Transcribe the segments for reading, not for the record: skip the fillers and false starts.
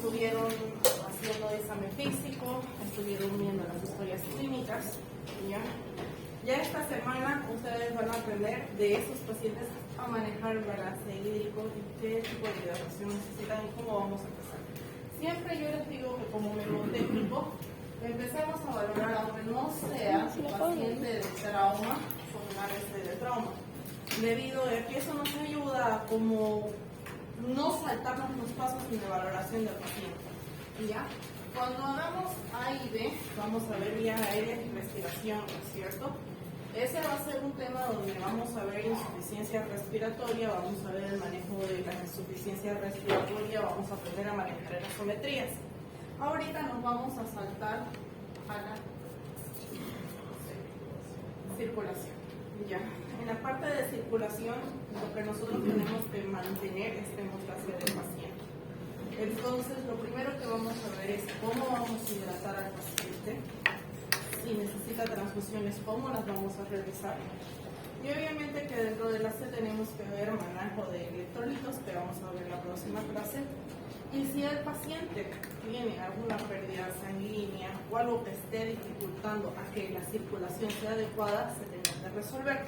estuvieron haciendo examen físico, estuvieron viendo las historias clínicas. Ya esta semana ustedes van a aprender de esos pacientes a manejar el balance hídrico y qué tipo de hidratación necesitan y cómo vamos a empezar. Siempre yo les digo que como mnemotécnico empecemos a valorar aunque no sea paciente de trauma con una vez de trauma, debido a que eso nos ayuda a como no saltarnos los pasos de valoración del paciente. ¿Ya? Cuando hagamos A y B, vamos a ver vía aérea y respiración, ¿no es cierto? Ese va a ser un tema donde vamos a ver insuficiencia respiratoria, vamos a ver el manejo de la insuficiencia respiratoria, vamos a aprender a manejar las isometrías. Ahorita nos vamos a saltar a la circulación. Ya. En la parte de circulación, lo que nosotros tenemos que mantener es la hemostasia del paciente. Entonces, lo primero que vamos a ver es cómo vamos a hidratar al paciente. Si necesita transfusiones, cómo las vamos a realizar. Y obviamente que dentro de la C tenemos que ver manejo de electrolitos, que vamos a ver en la próxima clase. Y si el paciente tiene alguna pérdida sanguínea o algo que esté dificultando a que la circulación sea adecuada, se tiene que resolver.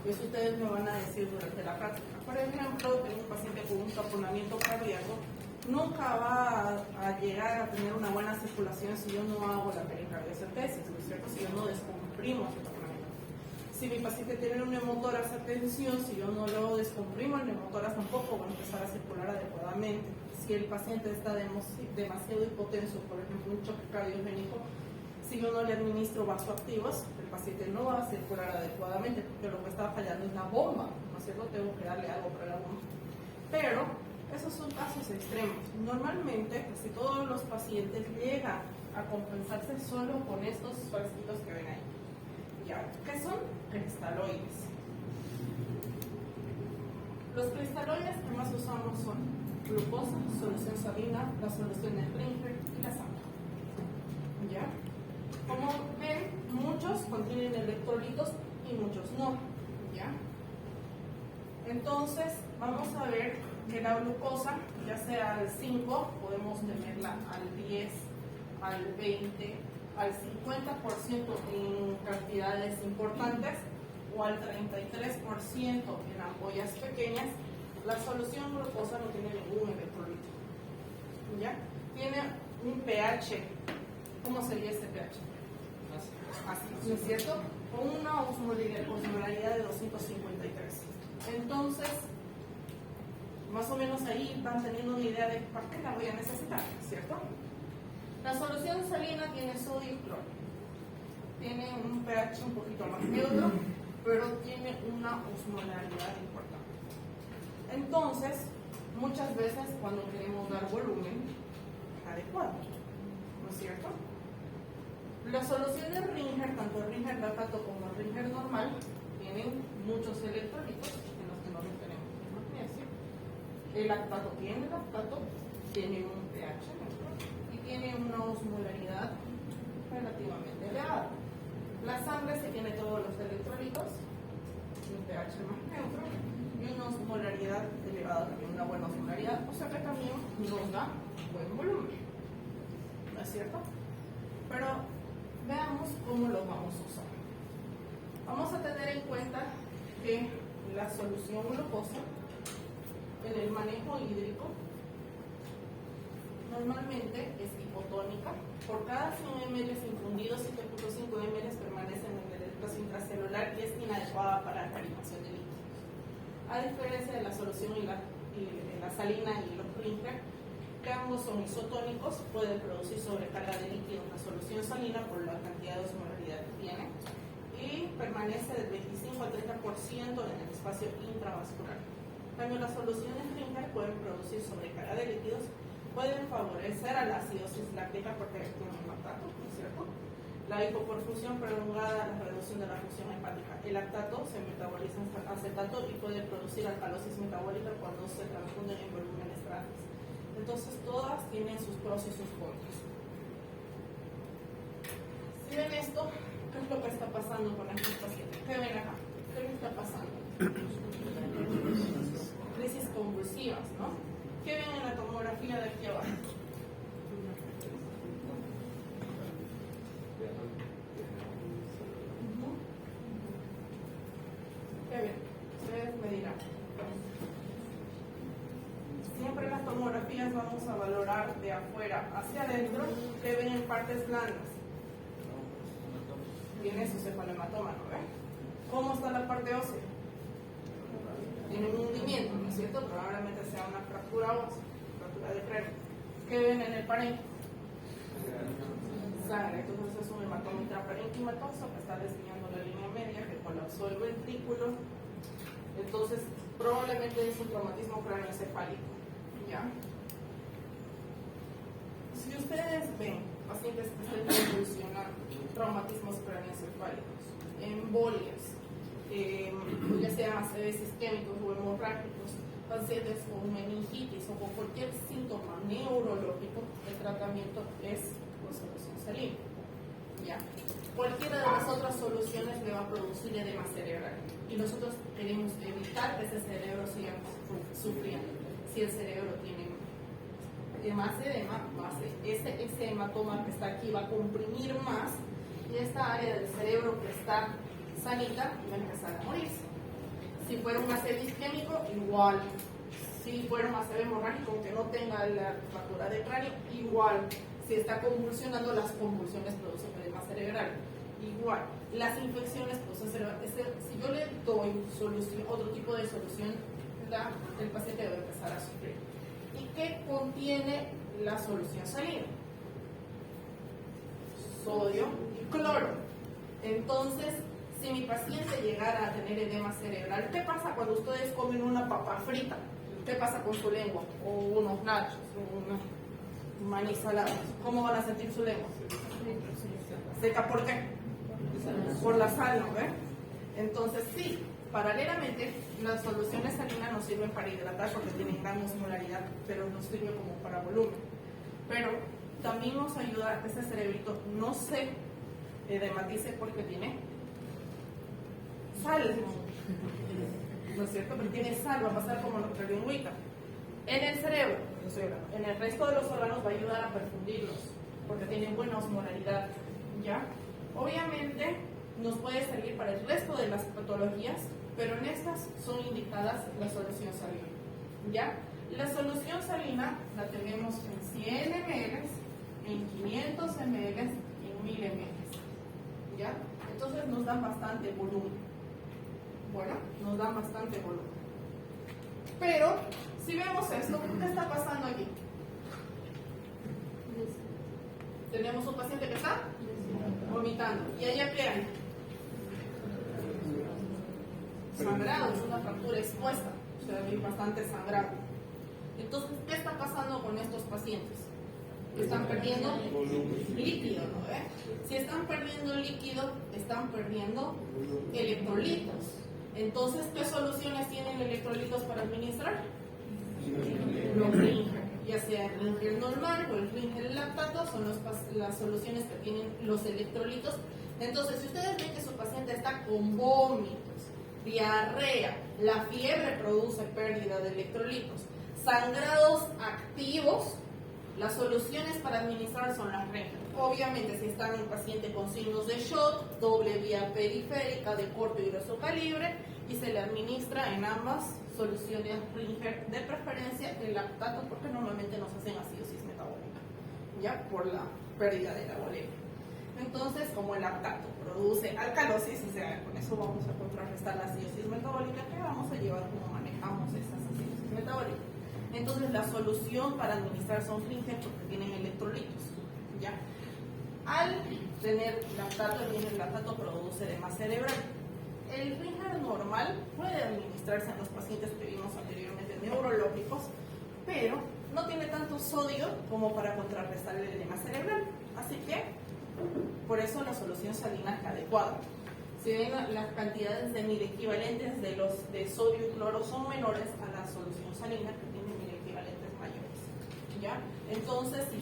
Eso ustedes me van a decir durante la práctica. Por ejemplo, tengo un paciente con un taponamiento cardíaco, nunca va a llegar a tener una buena circulación si yo no hago la pericardiocentesis, ¿no es cierto? Si yo no descomprimo su taponamiento. Si mi paciente tiene un neumotórax a tensión, si yo no lo descomprimo, el neumotórax tampoco va a empezar a circular adecuadamente. Si el paciente está demasiado hipotenso, por ejemplo, un choque cardiogénico, si yo no le administro vasoactivos, el paciente no va a circular adecuadamente, porque lo que está fallando es la bomba, ¿no es cierto? Tengo que darle algo para la bomba. Pero esos son casos extremos. Normalmente, casi todos los pacientes llegan a compensarse solo con estos frasquitos que ven ahí. ¿Ya? ¿Qué son? Cristaloides. Los cristaloides que más usamos son glucosa, solución salina, la solución de Ringer y la sangre. ¿Ya? Como ven, muchos contienen electrolitos y muchos no. ¿Ya? Entonces, vamos a ver que la glucosa, ya sea al 5, podemos tenerla al 10, al 20, al 50% en cantidades importantes o al 33% en ampollas pequeñas. La solución glucosa no tiene ningún electrolito. ¿Ya? Tiene un pH. ¿Cómo sería este pH? Así, ¿no es cierto? Con una osmolaridad de 253. Entonces, más o menos ahí van teniendo una idea de para qué la voy a necesitar, ¿cierto? La solución salina tiene sodio y cloro. Tiene un pH un poquito más neutro, pero tiene una osmolaridad importante. Entonces, muchas veces cuando queremos dar volumen adecuado, ¿no es cierto? Las soluciones Ringer, tanto el Ringer lactato como el Ringer normal, tienen muchos electrolitos en los que no tenemos magnesio. El lactato, tiene un pH neutro y tiene una osmolaridad relativamente elevada. La sangre se tiene todos los electrolitos, un pH más neutro y una osmolaridad elevada, también una buena osmolaridad, o sea que también nos da buen volumen, ¿no es cierto? Pero veamos cómo lo vamos a usar. Vamos a tener en cuenta que la solución glucosa en el manejo hídrico normalmente es hipotónica. Por cada 100 ml infundidos, 7.5 ml permanecen en el espacio intracelular y es inadecuada para la calibración de líquidos. A diferencia de la solución y la salina y los Ringer, que ambos son isotónicos, pueden producir sobrecarga de líquido en la solución salina por la cantidad de osmolaridad que tiene y permanece del 25 al 30% en el espacio intravascular. Cuando las soluciones Ringer pueden producir sobrecarga de líquidos, pueden favorecer a la acidosis láctica porque tienen lactato, ¿no es cierto? La hipoperfusión prolongada, la reducción de la función hepática. El lactato se metaboliza en acetato y puede producir alcalosis metabólica cuando se transfunden en volúmenes grandes. Entonces todas tienen sus pros y sus contras. Si ven esto, ¿qué es lo que está pasando con estos pacientes? ¿Qué ven acá? ¿Qué les está pasando? Crisis convulsivas, ¿no? ¿Qué ven en la tomografía de aquí abajo? vamos a valorar de afuera hacia adentro, que ven en partes blandas. Tiene su cefalohematoma, ¿no ve? ¿Cómo está la parte ósea? Tiene un hundimiento, ¿no es cierto? Probablemente sea una fractura ósea, fractura de cráneo. ¿Qué ven en el parénquima? Sangre. Entonces es un hematoma intraparenquimatoso que está desviando la línea media, que colapsó el ventrículo. Entonces probablemente es un traumatismo craneoencefálico. ¿Ya? Si ustedes ven pacientes que estén convulsionando, traumatismos craneoencefálicos, embolias, ya sea ACVs isquémicos o hemorrágicos, pacientes con meningitis o con cualquier síntoma neurológico, el tratamiento es con solución salina. ¿Ya? Cualquiera de las otras soluciones le va a producir edema cerebral y nosotros queremos evitar que ese cerebro siga sufriendo. Si el cerebro tiene más edema, ese hematoma que está aquí va a comprimir más y esta área del cerebro que está sanita va a empezar a morirse. Si fuera un ACV isquémico, igual. Si fuera un ACV hemorrágico, aunque no tenga la fractura de cráneo, igual. Si está convulsionando, las convulsiones producen edema cerebral, igual. Las infecciones producen cerebral. Si yo le doy otro tipo de solución, el paciente debe empezar a sufrir. ¿Y qué contiene la solución salina? Sodio y cloro. Entonces, si mi paciente llegara a tener edema cerebral, ¿qué pasa cuando ustedes comen una papa frita? ¿Qué pasa con su lengua? O unos nachos, o una maní salado. ¿Cómo van a sentir su lengua? ¿Seca por qué? Por la sal, ¿no ve? Entonces, sí, paralelamente, las soluciones salinas nos sirven para hidratar porque tienen gran osmolaridad, pero nos sirve como para volumen. Pero también nos ayuda a que ese cerebrito no se edematice porque tiene sal, ¿no es cierto? Porque tiene sal, va a pasar como lo que dio en Wicca. En el cerebro, en el resto de los órganos va a ayudar a perfundirlos, porque tienen buena osmolaridad, ¿ya? Obviamente nos puede servir para el resto de las patologías, pero en estas son indicadas la solución salina, ¿ya? La solución salina la tenemos en 100 ml, en 500 ml y en 1000 ml, ¿ya? Entonces nos dan bastante volumen. Bueno, nos dan bastante volumen. Pero, si vemos esto, ¿qué está pasando aquí? Tenemos un paciente que está vomitando. ¿Y allá qué hay? Sangrado, es una fractura expuesta. O sea, hay bastante sangrado. Entonces, ¿qué está pasando con estos pacientes? Están perdiendo líquido, ¿no ve? Si están perdiendo líquido, están perdiendo electrolitos. Entonces, ¿qué soluciones tienen electrolitos para administrar? Los Ringer, ya sea el Ringer normal o el Ringer lactato, son las soluciones que tienen los electrolitos. Entonces, si ustedes ven que su paciente está con vómitos, diarrea, la fiebre produce pérdida de electrolitos, sangrados activos, las soluciones para administrar son las Ringer. Obviamente, si está en un paciente con signos de shock, doble vía periférica de corto y grueso calibre, y se le administra en ambas soluciones Ringer, de preferencia el lactato, porque normalmente nos hacen acidosis metabólica, ya por la pérdida de la bolemia. Entonces, como el lactato produce alcalosis, o sea, con eso vamos a contrarrestar la acidosis metabólica, que vamos a llevar como manejamos esas acidosis metabólicas. Entonces, la solución para administrar son Ringer porque tienen electrolitos, ¿ya? Al tener lactato, el lactato produce edema cerebral. El Ringer normal puede administrarse en los pacientes que vimos anteriormente neurológicos, pero no tiene tanto sodio como para contrarrestar el edema cerebral. Así que, por eso la solución salina es adecuada. Si ven, las cantidades de mil equivalentes de sodio y cloro son menores a la solución salina, que tiene mil equivalentes mayores, ¿ya? Entonces, si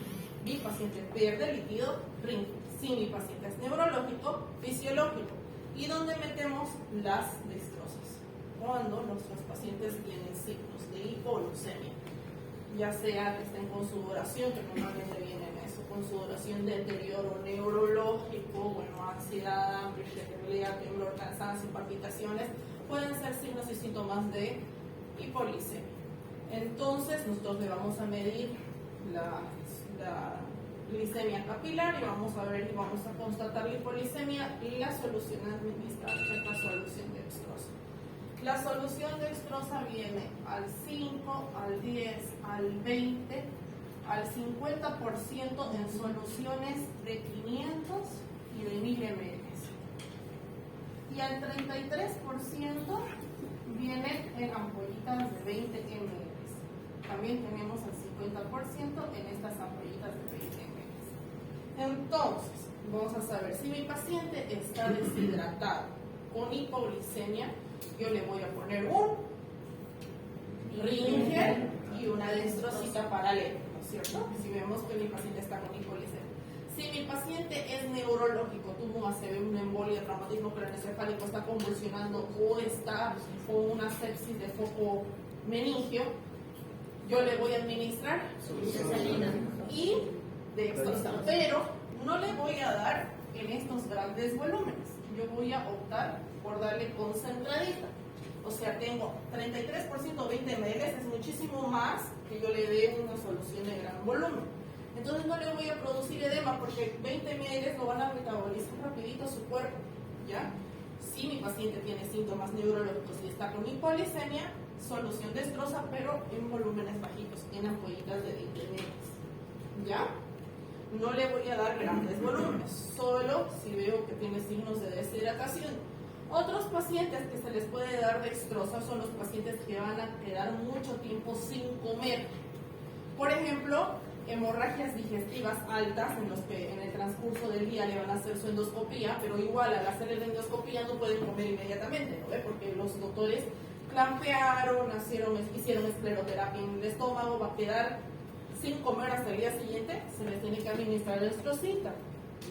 mi paciente pierde líquido, Ringer. Si mi paciente es neurológico, fisiológico. ¿Y dónde metemos las destrozas? Cuando nuestros pacientes tienen signos de hipoglucemia, ya sea que estén con sudoración, que normalmente viene en eso, con sudoración de deterioro neurológico, bueno, ansiedad, hambre, irritabilidad, temblor, cansancio, palpitaciones, pueden ser signos y síntomas de hipoglucemia. Entonces, nosotros le vamos a medir la glicemia capilar y vamos a ver y vamos a constatar la hipoglicemia y la solución administrar es la solución dextrosa. La solución dextrosa viene al 5, al 10, al 20, al 50% en soluciones de 500 y de 1000 ml. Y al 33% viene en ampollitas de 20 ml. También tenemos el 50% en estas ampollitas de 20 ml. Entonces, vamos a saber, si mi paciente está deshidratado con hipoglicemia, yo le voy a poner un Ringer y una destrosita paralela, ¿no es cierto? Si vemos que mi paciente está con hipoglicemia. Si mi paciente es neurológico, tuvo un ACV, una embolia, traumatismo craneoencefálico, está convulsionando o está con una sepsis de foco meningio, yo le voy a administrar y dextrosa, pero no le voy a dar en estos grandes volúmenes. Yo voy a optar por darle concentradita. O sea, tengo 33% 20 ml, es muchísimo más que yo le dé una solución de gran volumen. Entonces no le voy a producir edema porque 20 ml lo van a metabolizar rapidito a su cuerpo, ¿ya? Si mi paciente tiene síntomas neurológicos y está con hipoglicemia, solución dextrosa, pero en volúmenes bajitos, en ampollitas de 20 ml, ¿ya? No le voy a dar grandes volúmenes, solo si veo que tiene signos de deshidratación. Otros pacientes que se les puede dar dextrosa son los pacientes que van a quedar mucho tiempo sin comer. Por ejemplo, hemorragias digestivas altas en los que en el transcurso del día le van a hacer su endoscopía, pero igual al hacer la endoscopía no pueden comer inmediatamente, ¿no ve? Porque los doctores clampearon, hicieron escleroterapia en el estómago, va a quedar sin comer hasta el día siguiente, se les tiene que administrar dextrosita,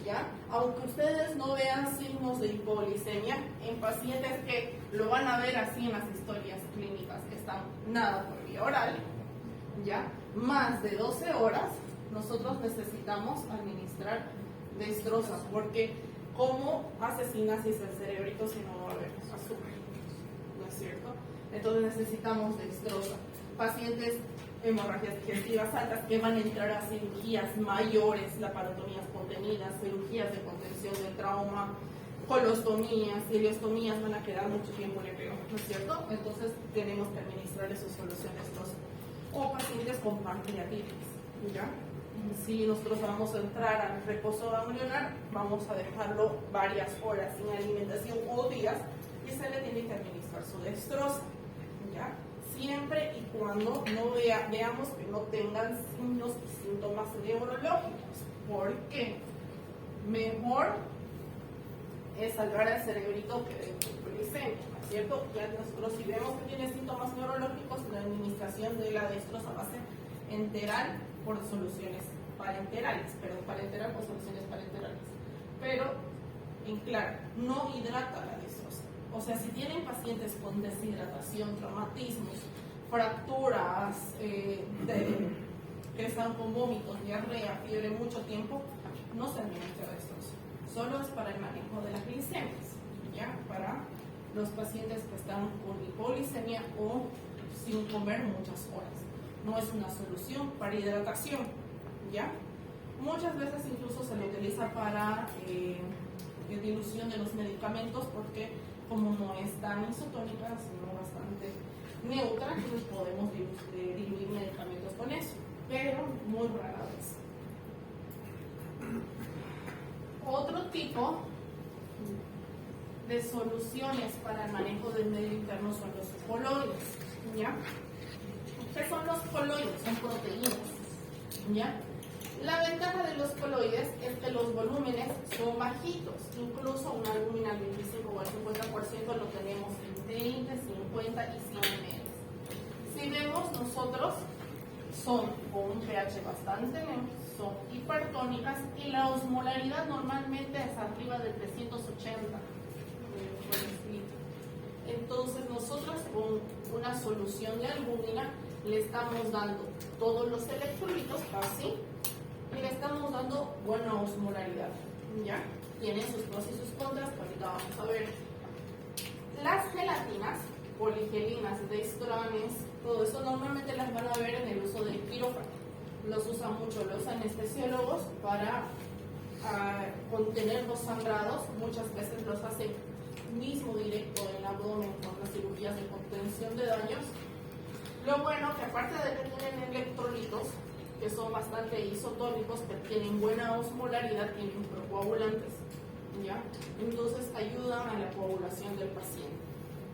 ¿ya? Aunque ustedes no vean signos de hipoglicemia en pacientes que lo van a ver así en las historias clínicas que están nada por vía oral, ¿ya? Más de 12 horas, nosotros necesitamos administrar dextrosa, porque ¿cómo hace sinasis el cerebrito si no va a haber azúcar? ¿No es cierto? Entonces necesitamos dextrosa. Pacientes hemorragias digestivas altas que van a entrar a cirugías mayores, laparotomías contenidas, cirugías de contención del trauma, colostomías, ileostomías, van a quedar mucho tiempo en el pelo, ¿no es cierto? Entonces tenemos que administrar esas soluciones dextrosa. O pacientes con pancreatitis, ¿ya? Si nosotros vamos a entrar al reposo ganglionar, vamos a dejarlo varias horas sin alimentación o días y se le tiene que administrar su dextrosa, ¿ya? Siempre y cuando no veamos que no tengan signos y síntomas neurológicos, porque mejor es salvar al cerebrito que de hipoglicemia, ¿cierto? Ya nosotros si vemos que tiene síntomas neurológicos, la administración de la dextrosa va a ser enteral por soluciones parenterales, parenteral por soluciones parenterales. Pero, en claro, no hidrata la dextrosa. O sea, si tienen pacientes con deshidratación, traumatismos, fracturas, que están con vómitos, diarrea, fiebre mucho tiempo, no se administra dextrosa. Solo es para el manejo de las glicemias, ¿ya? Para los pacientes que están con hipoglicemia o sin comer muchas horas. No es una solución para hidratación, ¿ya? Muchas veces incluso se lo utiliza para dilución de los medicamentos porque como no es tan isotónica, sino bastante neutra, entonces podemos diluir medicamentos con eso, pero muy rara vez. Otro tipo de soluciones para el manejo del medio interno son los coloides, ¿ya? ¿Qué son los coloides? Son proteínas, ¿ya? La ventaja de los coloides es que los volúmenes son bajitos, incluso una albúmina al 25 o al 50% lo tenemos en 20, 50 y 100 ml. Si vemos nosotros, son con un pH bastante neutro, son hipertónicas y la osmolaridad normalmente es arriba de 380. Entonces nosotros con una solución de albúmina le estamos dando todos los electrolitos así y le estamos dando buena osmolaridad, ¿ya? Tiene sus pros y sus contras, que ahorita vamos a ver. Las gelatinas, poligelinas, dextranes, todo eso normalmente las van a ver en el uso del quirófano, los usan mucho los anestesiólogos para contener los sangrados. Muchas veces los hacen mismo directo en el abdomen con las cirugías de contención de daños. Lo bueno que aparte de que tienen electrolitos, que son bastante isotónicos, que tienen buena osmolaridad, tienen procoagulantes, ¿ya? Entonces ayudan a la coagulación del paciente.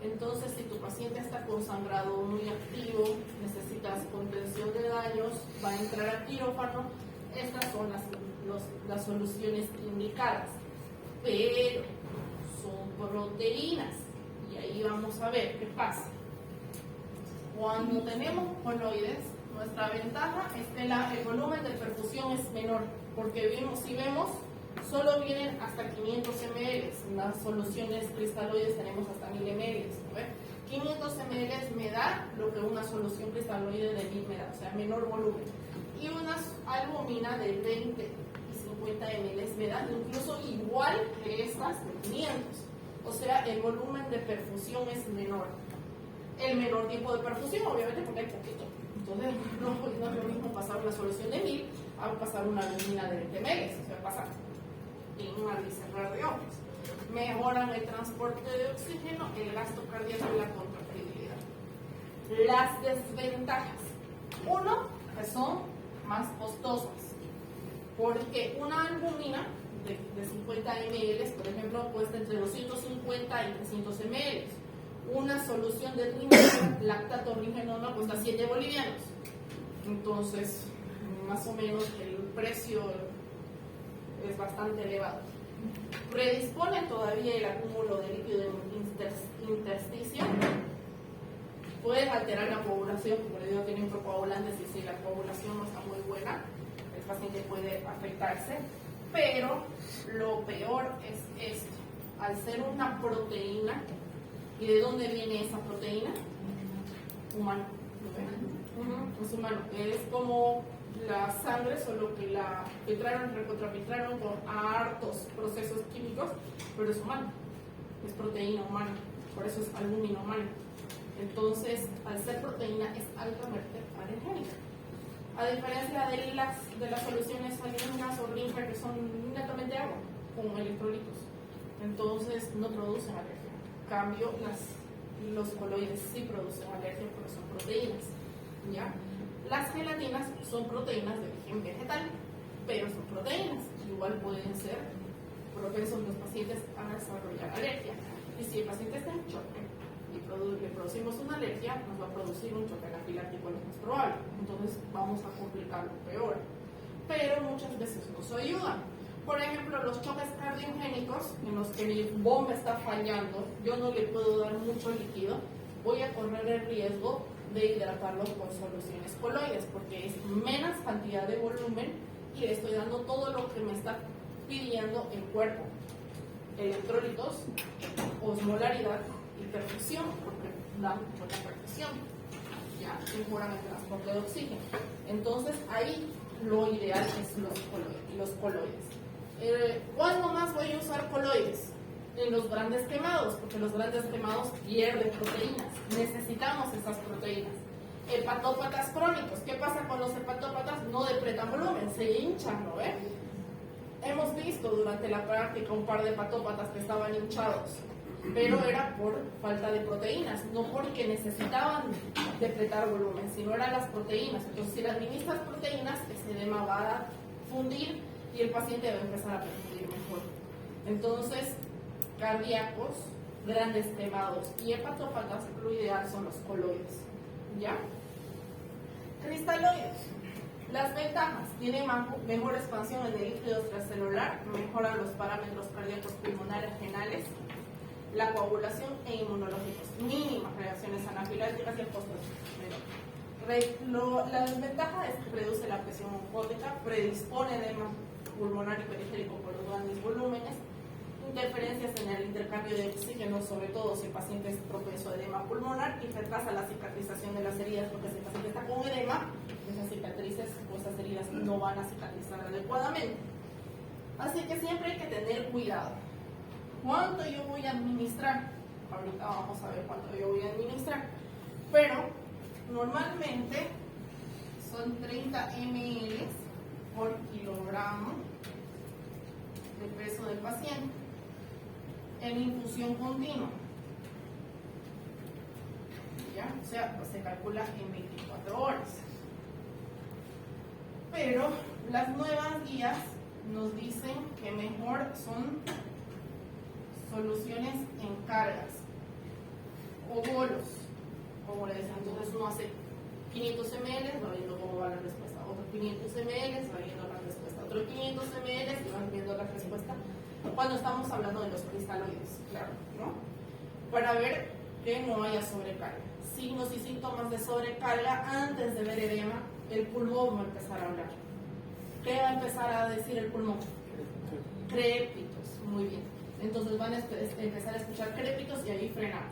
Entonces, si tu paciente está con sangrado muy activo, necesitas contención de daños, va a entrar a quirófano, estas son las soluciones indicadas. Pero son proteínas, y ahí vamos a ver qué pasa. Cuando tenemos coloides, nuestra ventaja es que el volumen de perfusión es menor, porque si vemos, solo vienen hasta 500 ml. En las soluciones cristaloides tenemos hasta 1000 ml. 500 ml me da lo que una solución cristaloide de 1000 me da, o sea, menor volumen. Y una albumina de 20 y 50 ml me dan incluso igual que estas de 500. O sea, el volumen de perfusión es menor. El menor tiempo de perfusión, obviamente, porque hay poquito. Entonces, no es lo mismo pasar una solución de 1000 a pasar una albumina de 20 ml. O sea, pasa en un abrir de ojos. Mejoran el transporte de oxígeno, el gasto cardíaco y la contractibilidad. Las desventajas. Uno, que son más costosas. Porque una albumina de 50 ml, por ejemplo, cuesta entre 250 y 300 ml. Una solución de lactato ringenona cuesta 7 bolivianos. Entonces, más o menos el precio es bastante elevado. Predispone todavía el acúmulo de líquido intersticio. Pueden alterar la coagulación, como le digo, tienen procoagulantes y si la coagulación no está muy buena, el paciente puede afectarse. Pero lo peor es esto: al ser una proteína, ¿y de dónde viene esa proteína? Humano. Es humano. Es como la sangre, solo que la recontrafiltraron con hartos procesos químicos, pero es humano. Es proteína humana. Por eso es albúmina humana. Entonces, al ser proteína, es altamente alergénica. A diferencia de las soluciones salinas o rinca, que son netamente agua, con electrolitos. Entonces, no producen alergia. En cambio, los coloides sí producen alergia porque son proteínas, ¿ya? Las gelatinas son proteínas de origen vegetal, pero son proteínas. Igual pueden ser propensos los pacientes a desarrollar alergia. Y si el paciente está en choque y le producimos una alergia, nos va a producir un choque anafiláctico, lo más probable. Entonces vamos a complicarlo peor. Pero muchas veces nos ayudan. Por ejemplo, los choques cardiogénicos en los que mi bomba está fallando, yo no le puedo dar mucho líquido, voy a correr el riesgo de hidratarlo con soluciones coloides, porque es menos cantidad de volumen y le estoy dando todo lo que me está pidiendo el cuerpo: electrolitos, osmolaridad y perfusión, porque dan mucha perfusión, ya mejoran el transporte de oxígeno. Entonces ahí lo ideal es los coloides. ¿Cuándo más voy a usar coloides? En los grandes quemados, porque los grandes quemados pierden proteínas. Necesitamos esas proteínas. Hepatópatas crónicos. ¿Qué pasa con los hepatópatas? No depletan volumen, se hinchan, ¿no ve? Hemos visto durante la práctica un par de hepatópatas que estaban hinchados, pero era por falta de proteínas, no porque necesitaban depletar volumen, sino eran las proteínas. Entonces, si le administras proteínas, ese edema va a fundir y el paciente va a empezar a perfundir mejor. Entonces, cardíacos, grandes quemados y hepatópatas, lo ideal son los coloides, ¿ya? Cristaloides. Las ventajas: tienen mejor expansión en el líquido extracelular, mejoran los parámetros cardíacos pulmonares renales, la coagulación e inmunológicos, mínimas reacciones anafilácticas y el costo menor. La desventaja es que reduce la presión oncótica, predispone edema pulmonar y periférico por los grandes volúmenes, interferencias en el intercambio de oxígeno, sobre todo si el paciente es propenso a edema pulmonar, y retrasa la cicatrización de las heridas, porque si el paciente está con edema, esas cicatrices o esas heridas no van a cicatrizar adecuadamente. Así que siempre hay que tener cuidado. ¿Cuánto yo voy a administrar? Ahorita vamos a ver cuánto yo voy a administrar. Pero normalmente son 30 ml por kilogramo de peso del paciente en infusión continua. ¿Ya? O sea, pues se calcula en 24 horas. Pero las nuevas guías nos dicen que mejor son soluciones en cargas o bolos, como le decían. Entonces uno hace 500 ml, va viendo cómo va la respuesta, otro 500 ml, va viendo la respuesta, otro 500 ml y van viendo la respuesta, cuando estamos hablando de los cristaloides, claro, ¿no? Para ver que no haya sobrecarga. Signos y síntomas de sobrecarga: antes de ver edema, el pulmón va a empezar a hablar. ¿Qué va a empezar a decir el pulmón? Crépitos, muy bien. Entonces van a empezar a escuchar crépitos y ahí frenamos.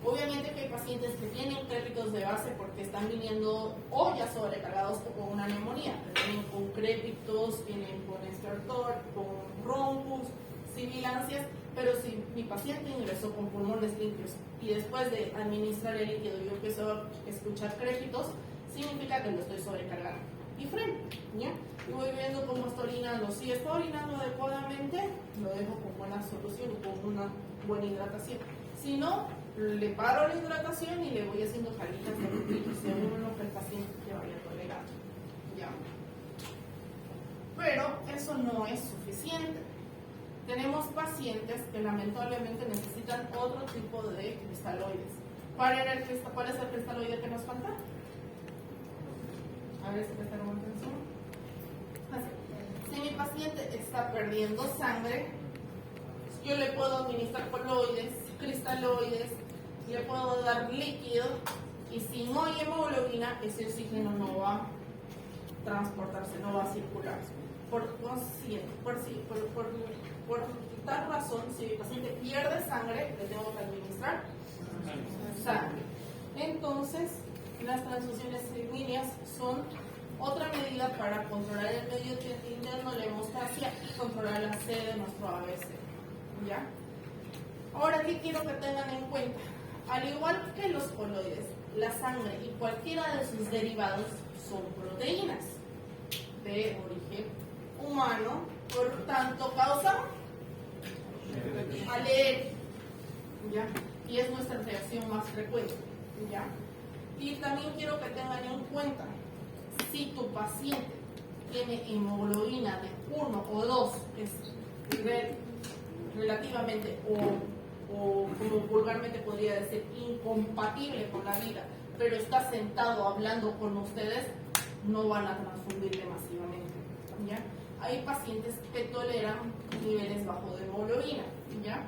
Obviamente que hay pacientes que tienen crépitos de base porque están viniendo o ya sobrecargados o con una neumonía. Vienen con crépitos, vienen con estertor, con roncus, sibilancias, pero si mi paciente ingresó con pulmones limpios y después de administrar el líquido yo empiezo a escuchar crépitos, significa que lo estoy sobrecargando. Y freno, ¿ya? Y voy viendo cómo está orinando. Si está orinando adecuadamente, lo dejo con buena solución y con una buena hidratación. Si no, le paro la hidratación y le voy haciendo jalitas de líquido según lo que el paciente te vaya tolerando, ¿ya? Pero eso no es suficiente. Tenemos pacientes que lamentablemente necesitan otro tipo de cristaloides. ¿Cuál es el cristaloide que nos falta? A ver si prestaron atención. Si mi paciente está perdiendo sangre, yo le puedo administrar coloides, cristaloides, le puedo dar líquido, y si no hay hemoglobina, ese oxígeno no va a transportarse, no va a circular. Por tal razón, si mi paciente pierde sangre, le tengo que administrar sangre. Entonces, las transfusiones sanguíneas son otra medida para controlar el medio interno, la hemostasia y controlar la sede de nuestro ABC. ¿Ya? Ahora, ¿qué quiero que tengan en cuenta? Al igual que los coloides, la sangre y cualquiera de sus derivados son proteínas de origen humano, por tanto causan alergia, ¿ya? Y es nuestra reacción más frecuente, ¿ya? Y también quiero que tengan en cuenta, si tu paciente tiene hemoglobina de 1 o 2, que es relativamente o como vulgarmente podría decir, incompatible con la vida, pero está sentado hablando con ustedes, no van a transfundirle masivamente, ¿ya? Hay pacientes que toleran niveles bajos de hemoglobina, ¿ya?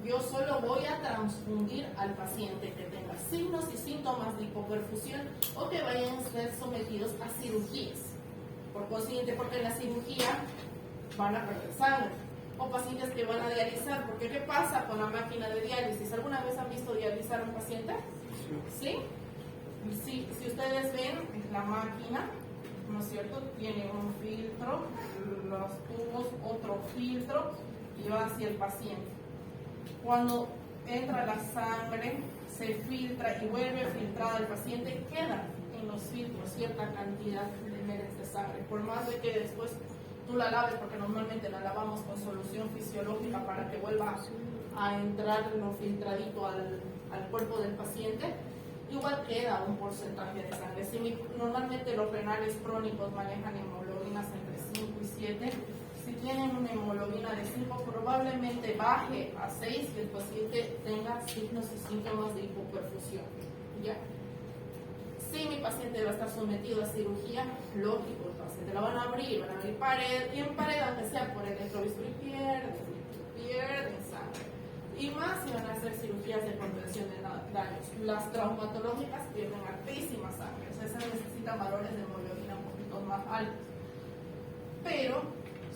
Yo solo voy a transfundir al paciente que tenga signos y síntomas de hipoperfusión o que vayan a ser sometidos a cirugías. Por consiguiente, porque en la cirugía van a perder sangre. O pacientes que van a dializar, porque ¿qué pasa con la máquina de diálisis? ¿Alguna vez han visto dializar a un paciente? ¿Sí? Si ustedes ven, la máquina, ¿no es cierto? Tiene un filtro, los tubos, otro filtro, y va hacia el paciente. Cuando entra la sangre, se filtra y vuelve filtrada al paciente, queda en los filtros cierta cantidad de ml de sangre. Por más de que después tú la laves, porque normalmente la lavamos con solución fisiológica para que vuelva a entrar lo filtradito al cuerpo del paciente, igual queda un porcentaje de sangre. Normalmente los renales crónicos manejan hemoglobinas entre 5 y 7. Si tienen una hemoglobina de 5, probablemente baje a 6 y el paciente tenga signos y síntomas de hipoperfusión, ¿ya? Si mi paciente va a estar sometido a cirugía, lógico, el paciente la van a abrir pared, y en pared, aunque sea por electrobisturí, pierden sangre. Y más si van a hacer cirugías de contención de daños. Las traumatológicas pierden altísima sangre, o sea, esas necesitan valores de hemoglobina un poquito más altos. Pero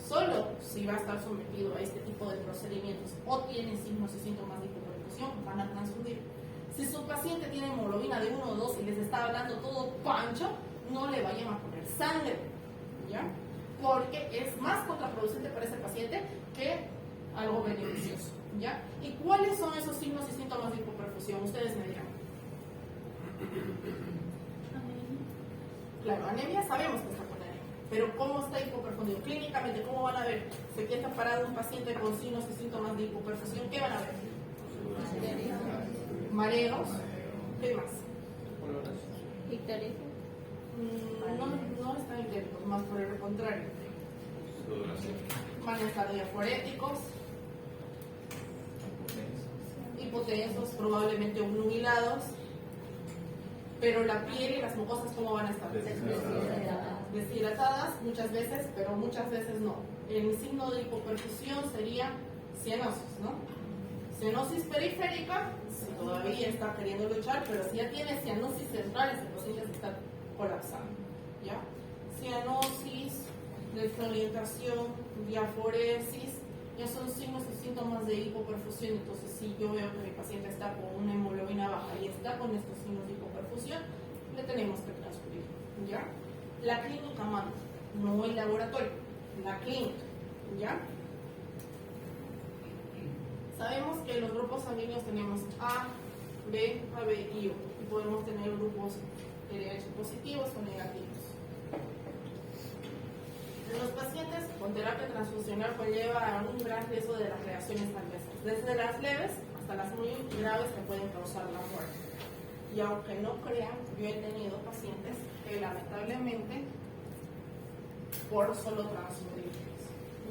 solo si va a estar sometido a este tipo de procedimientos o tiene signos y síntomas de hipoperfusión, van a transfundir. Si su paciente tiene hemoglobina de 1 o 2 y les está hablando todo pancho, no le vayan a poner sangre, ¿ya? Porque es más contraproducente para ese paciente que algo beneficioso, ¿ya? ¿Y cuáles son esos signos y síntomas de hipoperfusión? Ustedes me dirán. Claro, anemia sabemos que está con anemia, pero ¿cómo está hipoperfundido? Clínicamente, ¿cómo van a ver? Se queda parado un paciente con signos y síntomas de hipoperfusión, ¿qué van a ver? Mareos, ¿qué más? Ictericia. No están ictéricos, más por el contrario. Van a estar diaforéticos, hipotensos, probablemente obnubilados, pero la piel y las mucosas, ¿cómo van a estar? Deshidratadas muchas veces, pero muchas veces no. El signo de hipoperfusión sería cianosis, ¿no? Cianosis periférica, si todavía está queriendo luchar, pero si ya tiene cianosis central, el paciente se está colapsando, ¿ya? Cianosis, desorientación, diaforesis, ya son signos y síntomas de hipoperfusión. Entonces, si yo veo que mi paciente está con una hemoglobina baja y está con estos signos de hipoperfusión, le tenemos que transferir, ¿ya? La clínica manda, no el laboratorio, la clínica, ¿ya? Sabemos que los grupos sanguíneos tenemos A, B, AB y O, y podemos tener grupos RH positivos o negativos. En los pacientes con terapia transfusional conlleva un gran riesgo de las reacciones adversas, desde las leves hasta las muy graves que pueden causar la muerte. Y aunque no crean, yo he tenido pacientes que lamentablemente por solo transfusiones,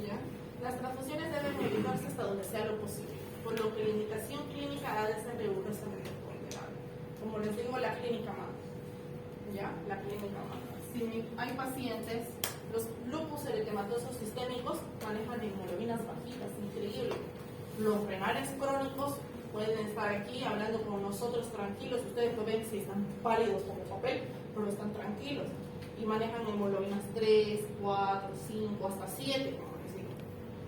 ¿ya? Las transfusiones deben evitarse hasta donde sea lo posible, por lo que la indicación clínica ha de ser rigurosamente ponderada. Como les digo, la clínica manda, ¿ya? La clínica manda. Si hay pacientes, los lupus eritematosos sistémicos manejan hemoglobinas bajitas, increíble. Los renales crónicos pueden estar aquí hablando con nosotros tranquilos. Ustedes lo ven si están pálidos como papel, pero están tranquilos. Y manejan hemoglobinas 3, 4, 5, hasta 7, como les digo.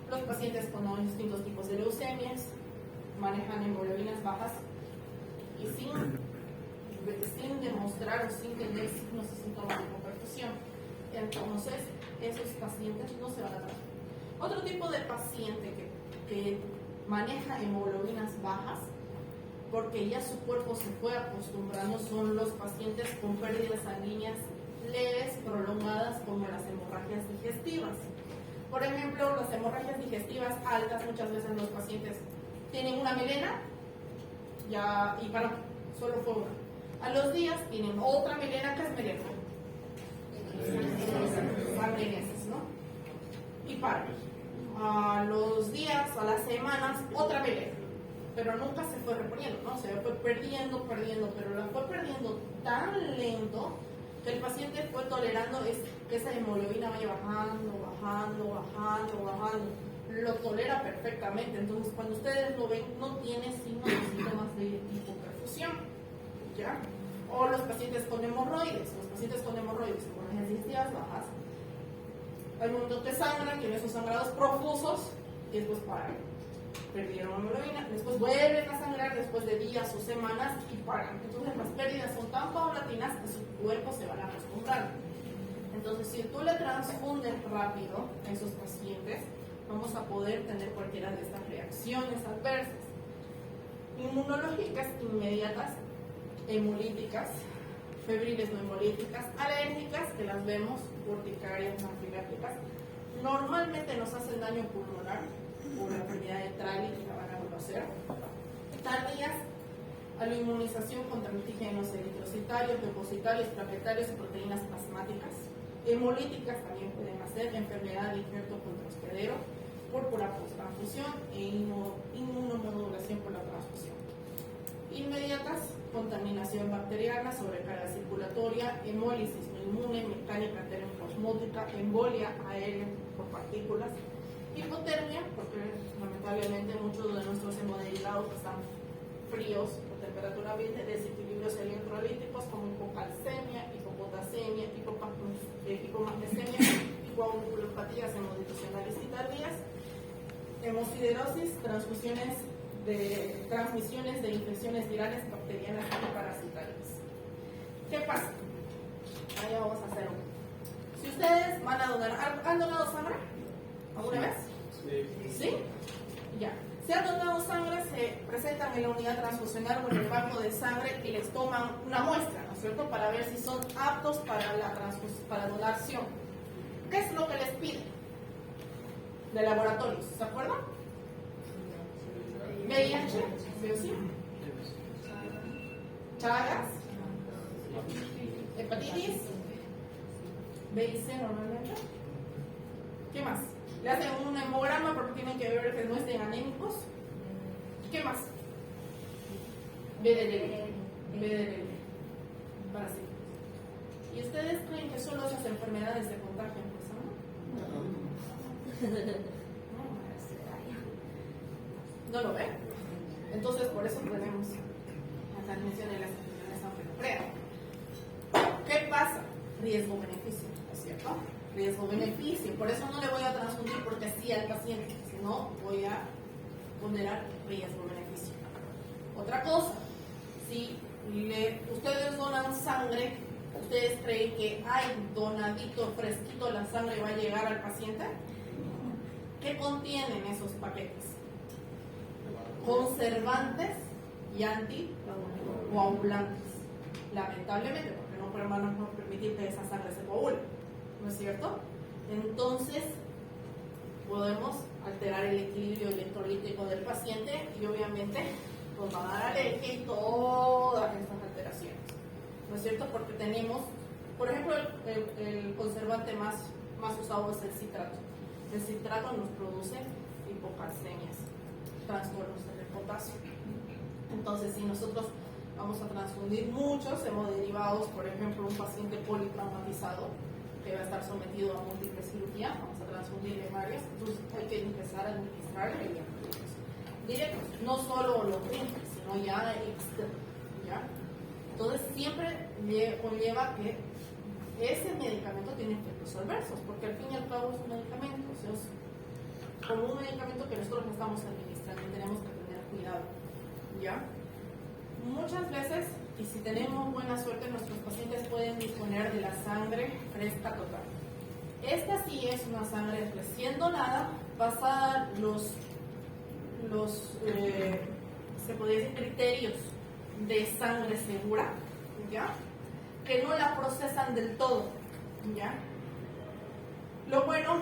Los pacientes con distintos tipos de leucemias manejan hemoglobinas bajas y sin demostrar o sin tener signos y síntomas de hipoperfusión. Entonces, esos pacientes no se van a tratar. Otro tipo de paciente que maneja hemoglobinas bajas, porque ya su cuerpo se fue acostumbrando, son los pacientes con pérdidas sanguíneas leves, prolongadas, como las hemorragias digestivas. Por ejemplo, las hemorragias digestivas altas, muchas veces los pacientes tienen una melena y para solo fue una. A los días tienen otra melena. ¿Qué es melena? Sangre en heces, ¿no? Y para. A los días, a las semanas, otra melena. Pero nunca se fue reponiendo, ¿no? Se fue perdiendo, pero la fue perdiendo tan lento que el paciente fue tolerando que esa hemoglobina vaya bajando. Lo tolera perfectamente. Entonces, cuando ustedes lo ven, no tiene signos y síntomas de hipoperfusión, ¿ya? O los pacientes con hemorroides, hemorragias digestivas bajas. Hay un montón que sangran, tienen esos sangrados profusos y después paran. Perdieron hemoglobina, después vuelven a sangrar después de días o semanas y paran. Entonces las pérdidas son tan paulatinas que su cuerpo se van a acostumbrar. Entonces, si tú le transfundes rápido a esos pacientes, vamos a poder tener cualquiera de estas reacciones adversas. Inmunológicas inmediatas, hemolíticas, febriles no hemolíticas, alérgicas, que las vemos, urticarias, anafilácticas, normalmente nos hacen daño pulmonar por la enfermedad de Trali, que la van a conocer. Tardías, a la inmunización contra antígenos eritrocitarios, leucocitarios, plaquetarios y proteínas plasmáticas. Hemolíticas también pueden hacer enfermedad de injerto contrahospedero, púrpura post-transfusión e inmunomodulación por la transfusión. Inmediatas, contaminación bacteriana, sobrecarga circulatoria, hemólisis no inmune, mecánica termosmótica, embolia aérea por partículas, hipotermia, porque lamentablemente muchos de nuestros hemoderivados están fríos por temperatura ambiente, desequilibrios electrolíticos como hipocalcemia, hipopotasemia, hipomagnesemia, hipoambulopatías hemodilucionales y tardías, hemosiderosis, transmisiones de infecciones virales, bacterianas y parasitarias. ¿Qué pasa? Ahí vamos a hacer uno. Si ustedes van a donar, ¿han donado sangre alguna vez? Sí. ¿Sí? Ya. Si han donado sangre, se presentan en la unidad transfusional o en el banco de sangre y les toman una muestra, ¿no es cierto?, para ver si son aptos para la donación. ¿Qué es lo que les piden de laboratorios? ¿Se acuerdan? VIH, biopsia, Chagas, hepatitis, B y C normalmente. ¿Qué más? Le hacen un hemograma porque tienen que ver que no estén anémicos. ¿Qué más? BDL. Para sí. ¿Y ustedes creen que solo esas enfermedades se contagian, pues, no lo ven? Entonces, por eso tenemos la transmisión de las enfermedades aunque no crean. ¿Qué pasa? Riesgo-beneficio, ¿no es cierto? Riesgo-beneficio. Por eso no le voy a transfundir porque sí al paciente, si no voy a ponderar riesgo-beneficio. Otra cosa, si ustedes donan sangre, ¿ustedes creen que, donadito, fresquito, la sangre va a llegar al paciente? ¿Qué contienen esos paquetes? Conservantes y anticoagulantes. Lamentablemente, porque no van a permitir que esa sangre se coagule, ¿no es cierto? Entonces, podemos alterar el equilibrio electrolítico del paciente y obviamente nos va a dar alergia y todas estas alteraciones, ¿no es cierto? Porque tenemos, por ejemplo, el conservante más usado es el citrato. El citrato nos produce hipocalcemias, trastornos del potasio. Entonces, si nosotros vamos a transfundir muchos hemoderivados, por ejemplo, un paciente politraumatizado que va a estar sometido a múltiple cirugía, vamos a transfundirle varias, entonces hay que empezar a administrar medicamentos directos, no solo los rígidos, sino ya externos, ¿ya? Entonces siempre conlleva que ese medicamento tiene efectos adversos, porque al fin y al cabo es un medicamento, o sea, es como un medicamento que nosotros no estamos administrando y tenemos que tener cuidado, ¿ya? Muchas veces, y si tenemos buena suerte, nuestros pacientes pueden disponer de la sangre fresca total. Esta sí es una sangre recién donada, basada en los se podría decir, criterios de sangre segura, ¿ya? Que no la procesan del todo, ¿ya? Lo bueno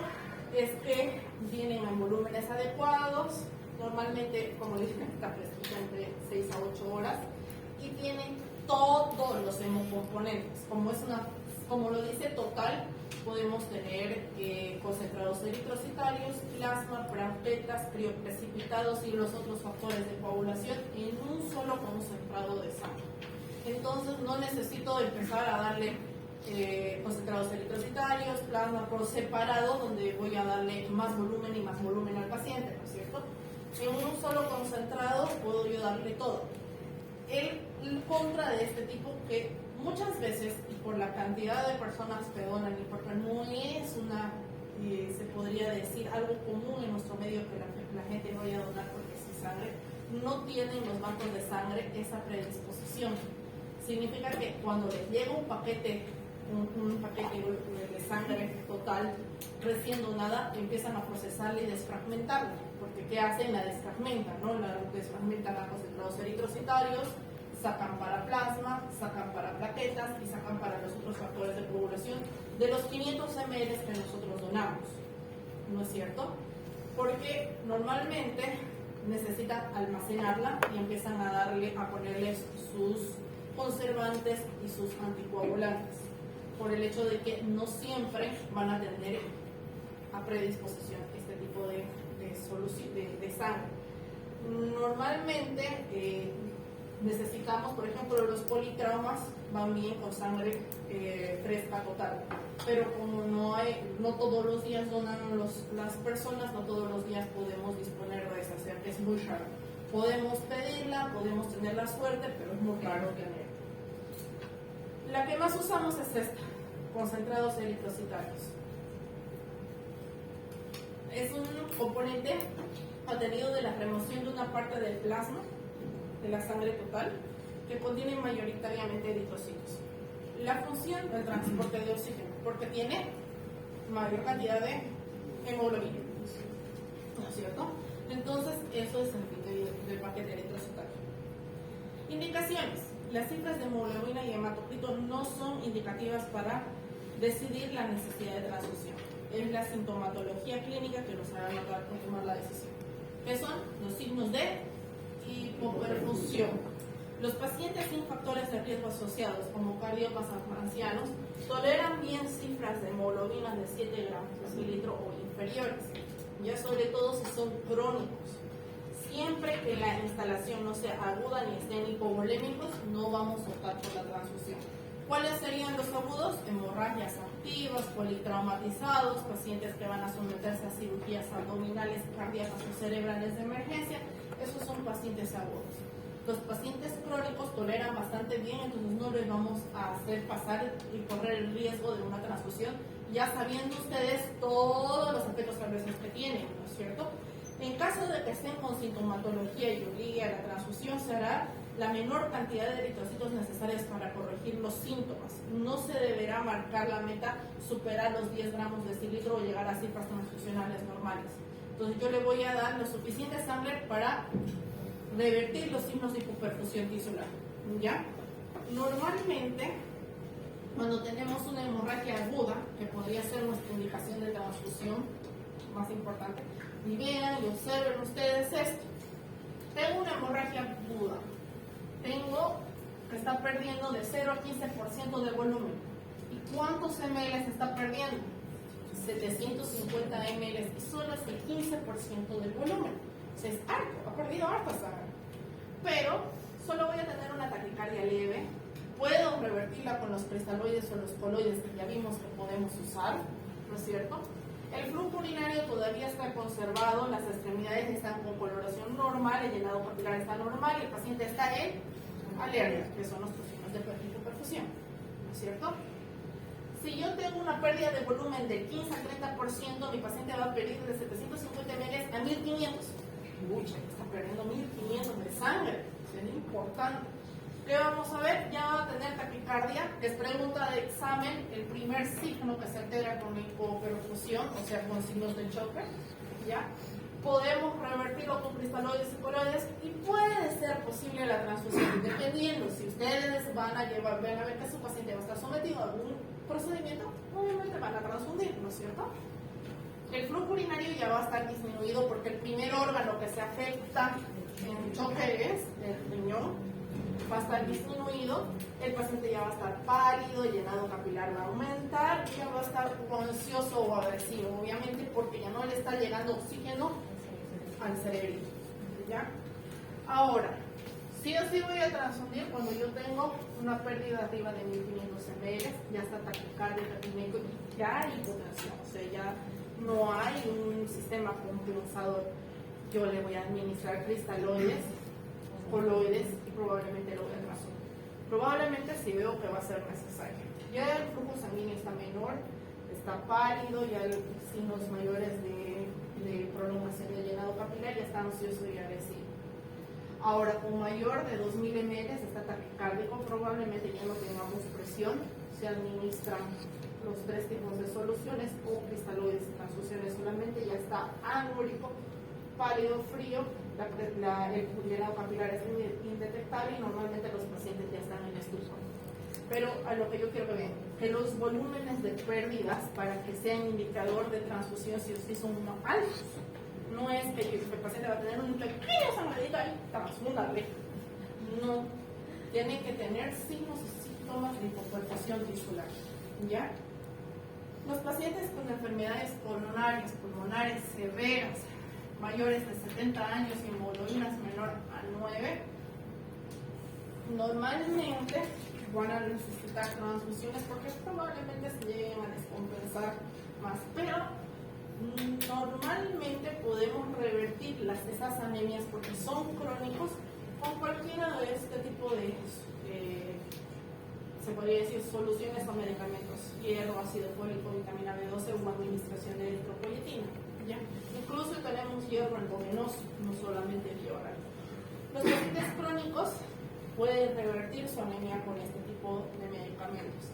es que vienen en volúmenes adecuados, normalmente, como les dije, está fresquita entre 6 a 8 horas y tienen todos los hemocomponentes. Como lo dice total, podemos tener concentrados eritrocitarios, plasma, plaquetas, crioprecipitados y los otros factores de coagulación en un solo concentrado de sangre. Entonces no necesito empezar a darle concentrados eritrocitarios, plasma por separado, donde voy a darle más volumen y más volumen al paciente, ¿no es cierto? En un solo concentrado puedo yo darle todo. El contra de este tipo, que muchas veces, y por la cantidad de personas que donan, y porque no es se podría decir, algo común en nuestro medio que la gente vaya a donar porque sí sangre, no tienen los bancos de sangre esa predisposición. Significa que cuando les llega un paquete de sangre total recién donada, empiezan a procesarla y desfragmentarla, porque ¿qué hacen? La desfragmentan, ¿no? La desfragmentan a concentrados eritrocitarios, sacan para plasma, sacan para plaquetas y sacan para los otros factores de coagulación de los 500 ml que nosotros donamos, ¿no es cierto? Porque normalmente necesitan almacenarla y empiezan a ponerle sus conservantes y sus anticoagulantes, por el hecho de que no siempre van a tener a predisposición este tipo de sangre. Normalmente necesitamos, por ejemplo, los politraumas van bien con sangre fresca total, pero como no todos los días donan las personas, no todos los días podemos disponer de esa, o sea, que es muy raro. Podemos pedirla, podemos tener la suerte, pero es muy raro tener. La que más usamos es esta, concentrados eritrocitarios. Es un componente obtenido de la remoción de una parte del plasma de la sangre total, que contiene mayoritariamente eritrocitos. La función del transporte de oxígeno, porque tiene mayor cantidad de hemoglobina, ¿no es cierto? Entonces, eso es el criterio del paquete eritrocitario. Indicaciones. Las cifras de hemoglobina y hematocrito no son indicativas para decidir la necesidad de transfusión. Es la sintomatología clínica que nos hará notar con tomar la decisión. ¿Qué son? Los signos de hipoperfusión. Los pacientes sin factores de riesgo asociados, como cardíopatas ancianos, toleran bien cifras de hemoglobina de 7 gramos por mililitro o inferiores, ya sobre todo si son crónicos. Siempre que la instalación no sea aguda ni estén hipovolémicos, no vamos a optar por la transfusión. ¿Cuáles serían los agudos? Hemorragias activas, politraumatizados, pacientes que van a someterse a cirugías abdominales, cardíacas o cerebrales de emergencia. Esos son pacientes agudos. Los pacientes crónicos toleran bastante bien, entonces no les vamos a hacer pasar y correr el riesgo de una transfusión, ya sabiendo ustedes todos los efectos adversos que tienen, ¿no es cierto? En caso de que estén con sintomatología y obligue a la transfusión, se hará la menor cantidad de eritrocitos necesarias para corregir los síntomas. No se deberá marcar la meta superar los 10 gramos de cilindro o llegar a cifras transfusionales normales. Entonces yo le voy a dar lo suficiente sangre para revertir los signos de hipoperfusión tisular. ¿Ya? Normalmente, cuando tenemos una hemorragia aguda, que podría ser nuestra indicación de transfusión más importante, y vean y observen ustedes esto. Tengo una hemorragia aguda. Tengo que está perdiendo de 0 a 15% de volumen. ¿Y cuántos ml está perdiendo? 750 ml, y solo es el 15% del volumen. O sea, es harto, ha perdido harta sangre. Pero solo voy a tener una taquicardia leve. Puedo revertirla con los cristaloides o los coloides que ya vimos que podemos usar, ¿no es cierto? El flujo urinario todavía está conservado, las extremidades están con coloración normal, el llenado capilar está normal, el paciente está en alergia, que son nuestros signos de hipoperfusión, ¿no es cierto? Si yo tengo una pérdida de volumen del 15 a 30%, mi paciente va a perder de 750 ml a 1500. Mucha, está perdiendo 1500 de sangre, es importante. ¿Qué vamos a ver? Ya va a tener taquicardia, es pregunta de examen, el primer signo que se altera con hipoperfusión, o sea, con signos de choque, ¿ya? Podemos revertirlo con cristaloides y coloides y puede ser posible la transfusión, dependiendo. Si ustedes van a llevar, ven a ver que su paciente va a estar sometido a algún procedimiento, obviamente van a transfundir, ¿no es cierto? El flujo urinario ya va a estar disminuido porque el primer órgano que se afecta en choque es el riñón. Va a estar disminuido, el paciente ya va a estar pálido, el llenado capilar va a aumentar, y ya va a estar ansioso o agresivo, obviamente porque ya no le está llegando oxígeno al cerebro, ¿ya? Ahora, sí o sí voy a transfundir cuando yo tengo una pérdida arriba de 1500 ml, ya está taquicardia, taquiménico, ya hay hipotensión, o sea, ya no hay un sistema compensador. Yo le voy a administrar cristaloides, coloides y probablemente lo voy a transfundir. Probablemente si veo que va a ser necesario. Ya el flujo sanguíneo está menor, está pálido, ya los signos mayores de prolongación del llenado capilar, ya está ansioso y agresivo. Ahora, con mayor de 2000 ml está taquicárdico, probablemente ya no tengamos presión, se administran los 3 tipos de soluciones o cristaloides y transfusiones solamente, ya está anúrico, pálido, frío, el llenado capilar es indetectable y normalmente los pacientes ya están en estupor. Pero a lo que yo quiero que vean, que los volúmenes de pérdidas para que sean indicador de transfusión sí o sí son altos. No es que el paciente va a tener un pequeño sangradito ahí, transfúndale. No, tiene que tener signos y síntomas de hipoperfusión tisular, ¿ya? Los pacientes con enfermedades pulmonares severas, mayores de 70 años y hemoglobinas menor a 9, normalmente van a necesitar transfusiones porque probablemente se lleguen a descompensar más, pero normalmente podemos revertir esas anemias porque son crónicos con cualquiera de este tipo de se podría decir soluciones o medicamentos, hierro, ácido fólico, vitamina B12 o administración de eritropoyetina, ¿ya? Incluso tenemos hierro endovenoso, no solamente el hierro. Los pacientes crónicos pueden revertir su anemia con este tipo de medicamentos,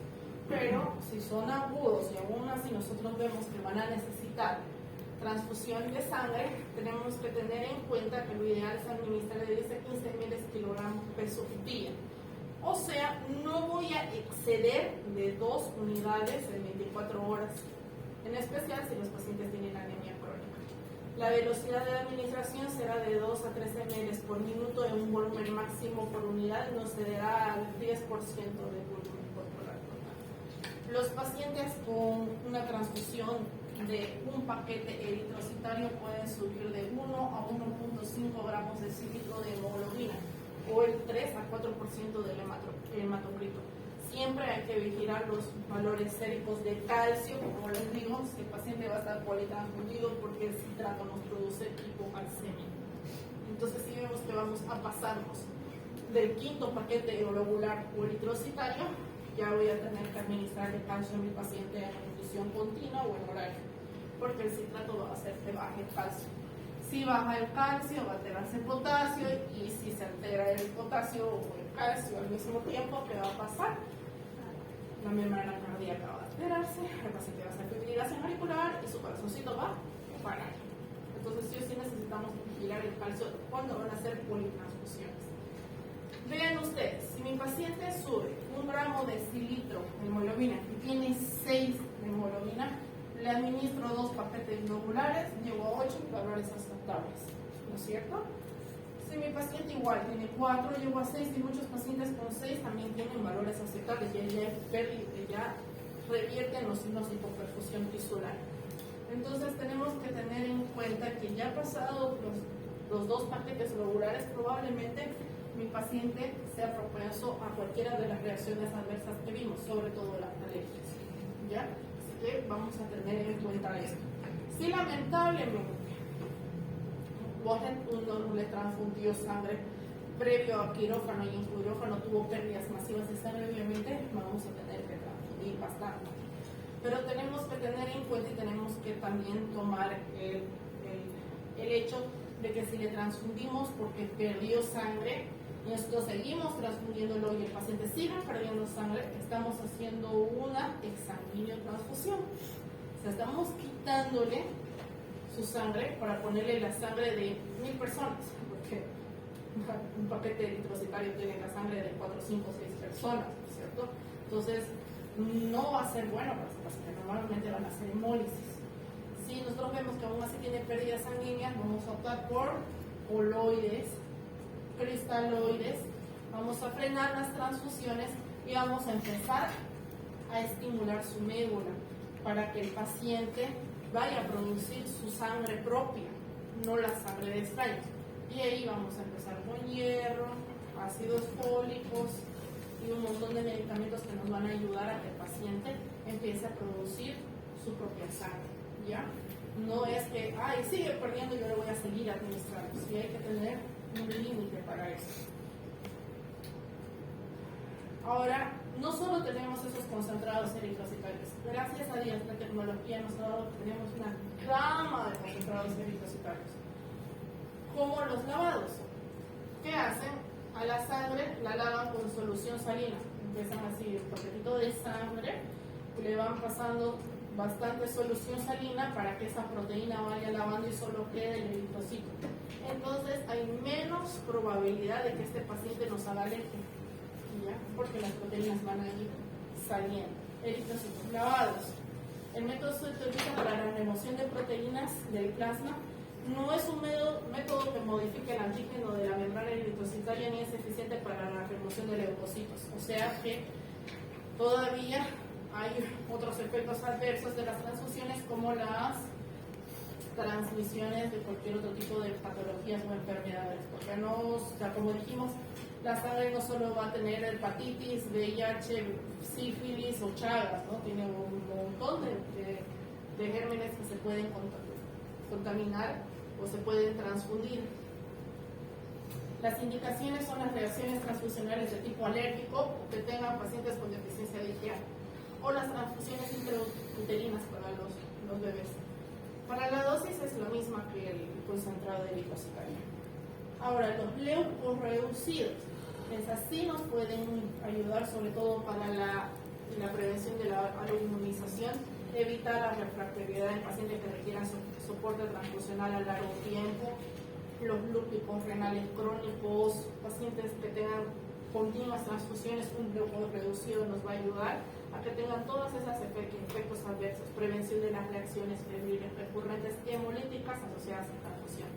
pero si son agudos y aún así nosotros vemos que van a necesitar transfusión de sangre, tenemos que tener en cuenta que lo ideal es administrar de 10 a 15 mg/kg peso día. O sea, no voy a exceder de 2 unidades en 24 horas, en especial si los pacientes tienen anemia crónica. La velocidad de administración será de 2 a 3 ml por minuto en un volumen máximo por unidad, nos cederá al 10% del volumen corporal total. Los pacientes con una transfusión de un paquete eritrocitario pueden subir de 1 a 1.5 gramos de cilindro de hemoglobina o el 3 a 4% del hematocrito. Siempre hay que vigilar los valores séricos de calcio, como les digo, si el paciente va a estar politransfundido porque el citrato nos produce hipocalcemia. Entonces, si vemos que vamos a pasarnos del quinto paquete globular o eritrocitario, ya voy a tener que administrarle calcio a mi paciente en infusión continua o en horario, porque el citrato va a hacer que baje el calcio. Si baja el calcio, va a alterarse el potasio, y si se altera el potasio o el calcio al mismo tiempo, ¿qué va a pasar? La membrana cardíaca va a alterarse, el paciente va a hacer fibrilación auricular y su corazoncito va a parar. Entonces, sí o sí necesitamos vigilar el calcio cuando van a hacer politransfusiones. Vean ustedes, si mi paciente sube 1 gramo de cilitro de hemoglobina y tiene 6 de hemoglobina, le administro 2 paquetes globulares, llego a 8 valores aceptables, ¿no es cierto? Si mi paciente igual tiene 4, llego a 6, y muchos pacientes con 6 también tienen valores aceptables, y ya revierten los signos de hipoperfusión tisular. Entonces tenemos que tener en cuenta que ya pasados los 2 paquetes globulares, probablemente mi paciente sea propenso a cualquiera de las reacciones adversas que vimos, sobre todo las alergias, ¿ya? Así que vamos a tener en cuenta esto. Si lamentablemente uno le transfundió sangre previo a quirófano y en quirófano tuvo pérdidas masivas de sangre, obviamente vamos a tener que transfundir bastante. Pero tenemos que tener en cuenta y tenemos que también tomar el hecho de que si le transfundimos porque perdió sangre, y nosotros seguimos transfundiéndolo y el paciente sigue perdiendo sangre, estamos haciendo una exsanguíneo transfusión. O sea, estamos quitándole su sangre para ponerle la sangre de 1000 personas, porque un paquete eritrocitario tiene la sangre de 4, 5, 6 personas, ¿cierto? Entonces, no va a ser bueno para ese paciente, normalmente van a hacer hemólisis. Si nosotros vemos que aún así tiene pérdidas sanguíneas, vamos a optar por coloides, cristaloides, vamos a frenar las transfusiones y vamos a empezar a estimular su médula para que el paciente vaya a producir su sangre propia, no la sangre de extraños. Y ahí vamos a empezar con hierro, ácidos fólicos y un montón de medicamentos que nos van a ayudar a que el paciente empiece a producir su propia sangre, ¿ya? No es que, sigue perdiendo, yo le voy a seguir administrando. Sí, hay que tener un límite para eso. Ahora, no solo tenemos esos concentrados eritrocitarios. Gracias a Dios, la tecnología nos ha dado que tenemos una gama de concentrados eritrocitarios. Como los lavados. ¿Qué hacen? A la sangre la lavan con solución salina. Empiezan así, el paquetito de sangre, y le van pasando bastante solución salina para que esa proteína vaya lavando y solo quede el eritrocito. Entonces hay menos probabilidad de que este paciente nos haga alergia, ¿ya? Porque las proteínas van a ir saliendo. Eritrocitos lavados. El método se utiliza para la remoción de proteínas del plasma. No es un método que modifique el antígeno de la membrana eritrocitaria ni es eficiente para la remoción de leucocitos. O sea que todavía hay otros efectos adversos de las transfusiones, como las transmisiones de cualquier otro tipo de patologías o enfermedades, porque como dijimos, la sangre no solo va a tener hepatitis, VIH, sífilis o chagas, ¿no? Tiene un montón de gérmenes que se pueden contaminar o se pueden transfundir. Las indicaciones son las reacciones transfusionales de tipo alérgico o que tengan pacientes con deficiencia de IgA, o las transfusiones intrauterinas para los bebés. Para la dosis es la misma que el concentrado de eritrocitario. Ahora, los leucorreducidos, esas sí nos pueden ayudar sobre todo para la prevención de la autoinmunización evitar la refractoriedad en pacientes que requieran soporte transfusional a largo tiempo, los lúpicos renales crónicos, pacientes que tengan continuas transfusiones, un grupo reducido nos va a ayudar a que tengan todos esos efectos adversos, prevención de las reacciones febriles recurrentes hemolíticas asociadas a transfusión,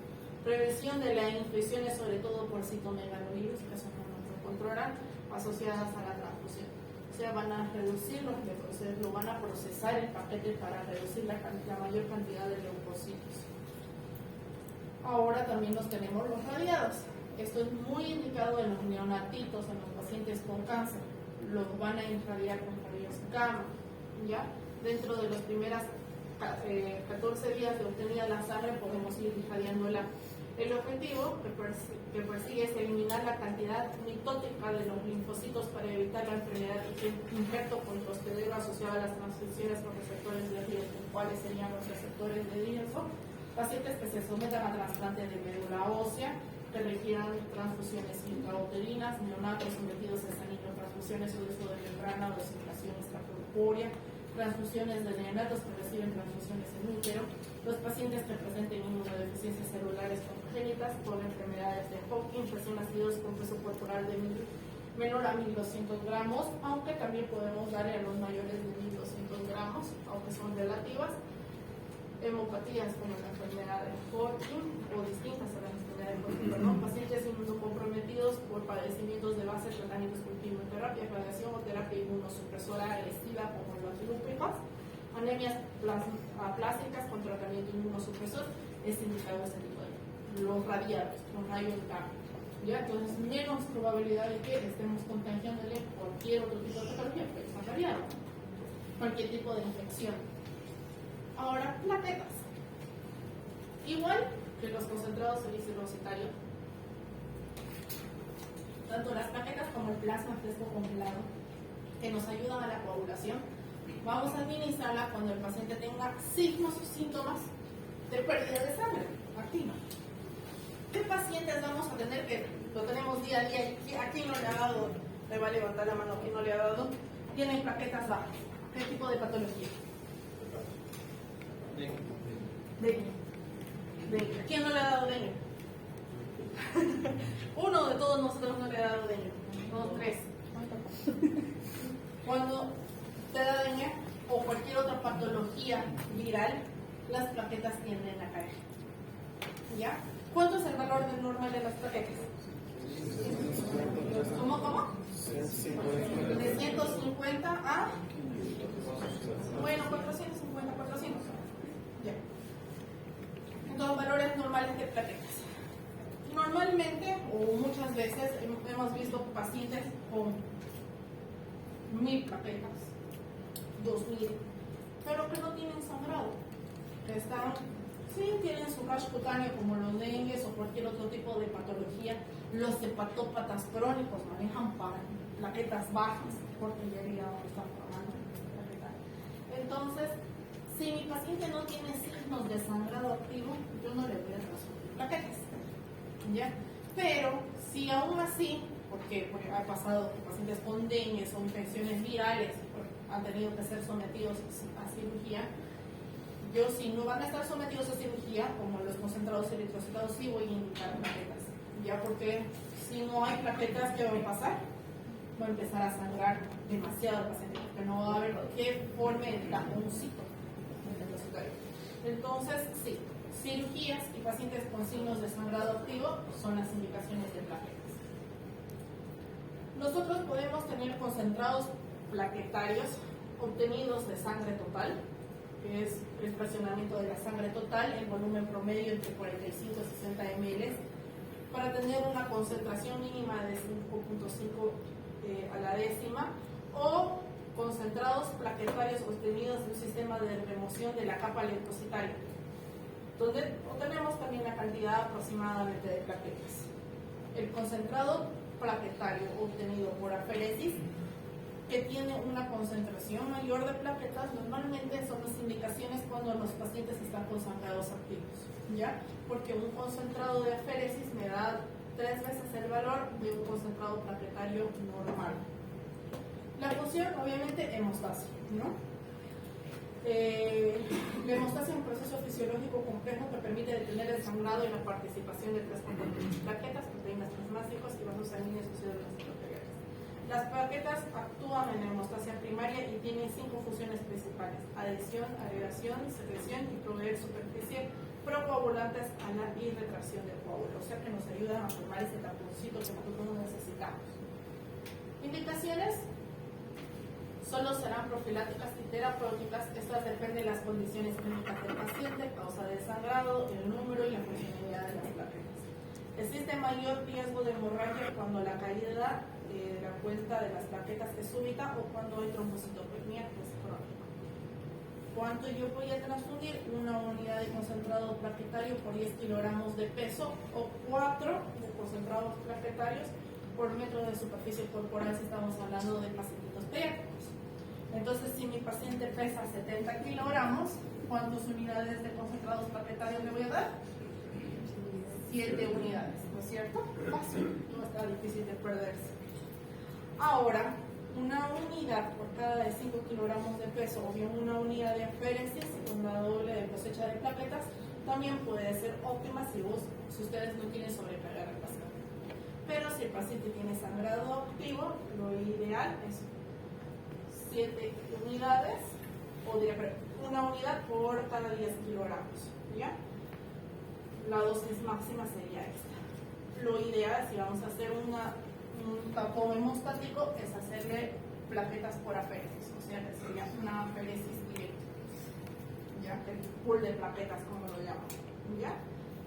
prevención de las infecciones, sobre todo por citomegalovirus, que son no controlan, asociadas a la transfusión. O sea, van a reducir los leucocitos, lo van a procesar el paquete para reducir la mayor cantidad de leucocitos. Ahora también los tenemos los radiados. Esto es muy indicado en los neonatitos, en los pacientes con cáncer. Los van a irradiar con rayos gamma, ¿ya? Dentro de los primeros 14 días de obtenida la sangre podemos ir irradiándola. El objetivo que persigue es eliminar la cantidad mitótica de los linfocitos para evitar la enfermedad injerto controspedero asociado a las transfusiones con receptores de riesgo. ¿Cuáles serían los receptores de riesgo? Pacientes que se sometan a trasplante de médula ósea, que requieran transfusiones intrauterinas, neonatos sometidos a transfusiones o uso de membrana o desinflación extracorpórea, transfusiones de neonatos que reciben transfusiones en útero, los pacientes que presenten inmunodeficiencias celulares congénitas con enfermedades de Hodgkin, recién nacidos con peso corporal de menor a 1.200 gramos, aunque también podemos darle a los mayores de 1.200 gramos, aunque son relativas, hemopatías como la enfermedad de Hodgkin o distintas a la enfermedad de Hodgkin, perdón, pacientes inmunocomprometidos por padecimientos de base, tratamientos con quimioterapia, radiación o terapia inmunosupresora agresiva como los lúpicos, anemias plásticas con tratamiento inmunosupresor, es indicado este tipo de los radiados con rayos gamma. ¿Ya? Entonces, menos probabilidad de que estemos contagiándole cualquier otro tipo de patología, pero está radiado, cualquier tipo de infección. Ahora, plaquetas. Igual que los concentrados eritrocitarios, tanto las plaquetas como el plasma fresco congelado, que nos ayudan a la coagulación, vamos a administrarla cuando el paciente tenga signos o síntomas de pérdida de sangre activa. ¿Qué pacientes vamos a tener que lo tenemos día a día? ¿Y a quién no le ha dado? Me va a levantar la mano, ¿a quién no le ha dado? Tienen plaquetas bajas. ¿Qué tipo de patología? Dengue. ¿Quién no le ha dado dengue? Uno de todos nosotros no le ha dado dengue. No, 3. Cuando te da dengue o cualquier otra patología viral, las plaquetas tienden a caer. ¿Ya? ¿Cuánto es el valor normal de las plaquetas? ¿Cómo? De 150 a... Bueno, 450, 400. Ya. Entonces, valores normales de plaquetas. Normalmente, o muchas veces, hemos visto pacientes con 1000 plaquetas, 2000, pero que no tienen sangrado, que están, sí, tienen su rash cutáneo como los dengues o cualquier otro tipo de patología. Los hepatópatas crónicos manejan plaquetas bajas, porque ya están formando plaquetas. Entonces, si mi paciente no tiene signos de sangrado activo, yo no le voy a transfundir plaquetas, ¿ya? Pero si aún así, porque ha pasado que pacientes con dengue o infecciones virales han tenido que ser sometidos a cirugía, yo si no van a estar sometidos a cirugía, como los concentrados eritrocitados, sí voy a indicar plaquetas, ¿ya? Porque si no hay plaquetas, ¿qué va a pasar? Va a empezar a sangrar demasiado el paciente, porque no va a haber que forme el taponcito. Entonces, sí, cirugías y pacientes con signos de sangrado activo son las indicaciones de plaquetas. Nosotros podemos tener concentrados plaquetarios obtenidos de sangre total, que es el fraccionamiento de la sangre total en volumen promedio entre 45 y 60 ml, para tener una concentración mínima de 5.5 a la décima, o concentrados plaquetarios obtenidos de un sistema de remoción de la capa leucocitaria, donde obtenemos también la cantidad aproximadamente de plaquetas. El concentrado plaquetario obtenido por aféresis, que tiene una concentración mayor de plaquetas, normalmente son las indicaciones cuando los pacientes están con sangrados activos, ¿ya? Porque un concentrado de aféresis me da 3 veces el valor de un concentrado plaquetario normal. La función, obviamente, hemostasia, ¿no? La hemostasia es un proceso fisiológico complejo que permite detener el sangrado y la participación de tres componentes: plaquetas, proteínas plasmáticos y vasos sanguíneos asociados a las arteriales. Las plaquetas actúan en la hemostasia primaria y tienen 5 funciones principales: adhesión, agregación, secreción y proveer superficie procoagulantes a la y retracción del coágulo, o sea que nos ayudan a formar ese taponcito que nosotros necesitamos. Indicaciones: solo serán profilácticas y terapéuticas. Estas dependen de las condiciones clínicas del paciente, causa de sangrado, el número y la funcionalidad de las plaquetas. Existe mayor riesgo de hemorragia cuando la caída de la cuenta de las plaquetas es súbita o cuando hay trombocitopenia, que es crónica. ¿Cuánto yo voy a transfundir? Una unidad de concentrado plaquetario por 10 kilogramos de peso o 4 de concentrados plaquetarios por metro de superficie corporal si estamos hablando de pacientitos pediátricos. Entonces, si mi paciente pesa 70 kilogramos, ¿cuántas unidades de concentrados plaquetarios le voy a dar? 7 unidades, ¿no es cierto? Fácil, no está difícil de perderse. Ahora, una unidad por cada de 5 kilogramos de peso o bien una unidad de aféresis con la doble de cosecha de plaquetas también puede ser óptima si ustedes no quieren sobrecargar al paciente. Pero si el paciente tiene sangrado activo, lo ideal es 7 unidades, o una unidad por cada 10 kilogramos, ¿ya? La dosis máxima sería esta. Lo ideal, si vamos a hacer un tapón hemostático, es hacerle plaquetas por aféresis, o sea, que sería una aféresis directa, ¿ya? El pool de plaquetas, como lo llaman, ¿ya?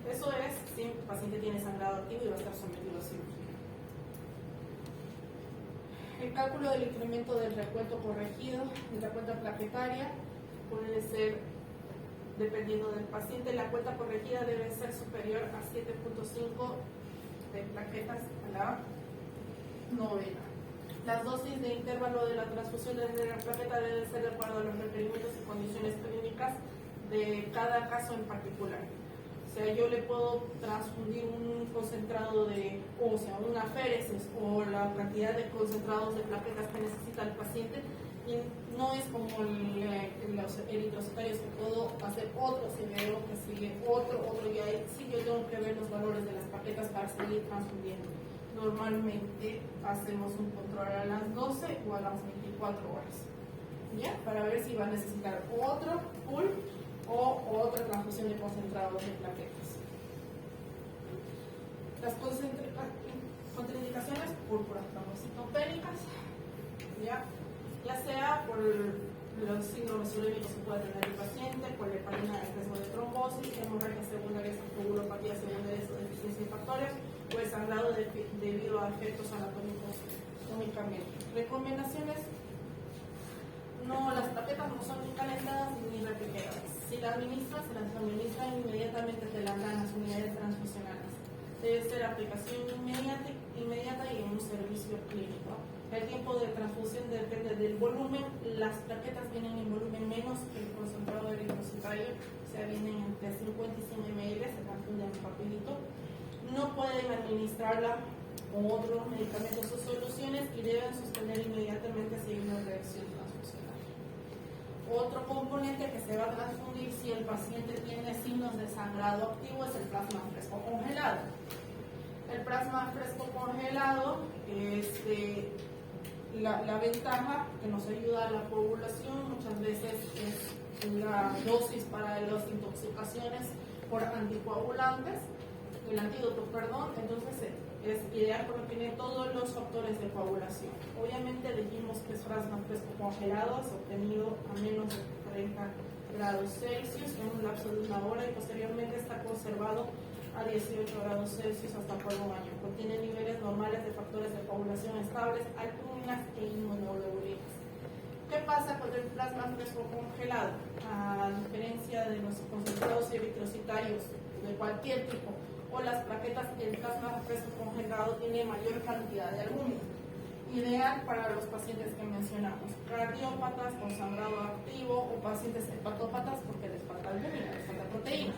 Eso es si el paciente tiene sangrado activo y va a estar sometido a cirugía. El cálculo del incremento del recuento corregido, de la cuenta plaquetaria, puede ser, dependiendo del paciente, la cuenta corregida debe ser superior a 7.5 de plaquetas a la novena. Las dosis de intervalo de la transfusión de la plaqueta deben ser de acuerdo a los requerimientos y condiciones clínicas de cada caso en particular. O sea, yo le puedo transfundir un concentrado una aféresis o la cantidad de concentrados de plaquetas que necesita el paciente, y no es como los eritrocitarios que puedo hacer otro, si veo que sigue otro, y ahí sí yo tengo que ver los valores de las plaquetas para seguir transfundiendo. Normalmente hacemos un control a las 12 o a las 24 horas, ¿ya? Para ver si va a necesitar otro pool o otra transfusión de concentrados de plaquetas. Las contraindicaciones: púrpuras trombocitopénicas, ya sea por los síndromes urémicos que pueda tener el paciente, por la heparina de riesgo de trombosis, hemorragias secundarias, coagulopatía secundaria o deficiencia de factores, o el sangrado debido a efectos anatómicos únicamente. Recomendaciones: no, las plaquetas no son ni calentadas ni refrigeradas. Si las administran, se las administran inmediatamente de las unidades transfusionales. Debe ser aplicación inmediata y en un servicio clínico. El tiempo de transfusión depende del volumen. Las plaquetas vienen en volumen menos que el concentrado eritrocitario, o sea, vienen entre 50 y 100 ml, se transfunden rapidito. No pueden administrarla con otros medicamentos o soluciones y deben sostener inmediatamente si hay una reacción transfusional. Otro componente que se va a transfundir si el paciente tiene signos de sangrado activo es el plasma fresco congelado. El plasma fresco congelado, la ventaja que nos ayuda a la coagulación muchas veces es la dosis para las intoxicaciones por anticoagulantes, el antídoto, perdón. Entonces es ideal porque tiene todos los factores de coagulación. Obviamente dijimos que es plasma fresco congelado, es obtenido a menos de 30 grados Celsius en un lapso de 1 hora y posteriormente está conservado a 18 grados Celsius hasta por un año. Contiene niveles normales de factores de coagulación estables, albúminas e inmunoglobulinas. ¿Qué pasa con el plasma fresco congelado? A diferencia de los concentrados eritrocitarios de cualquier tipo o las plaquetas, el plasma fresco congelado tiene mayor cantidad de albúmina, ideal para los pacientes que mencionamos: cardiópatas con sangrado activo o pacientes hepatópatas porque les falta albúmina, les falta proteína.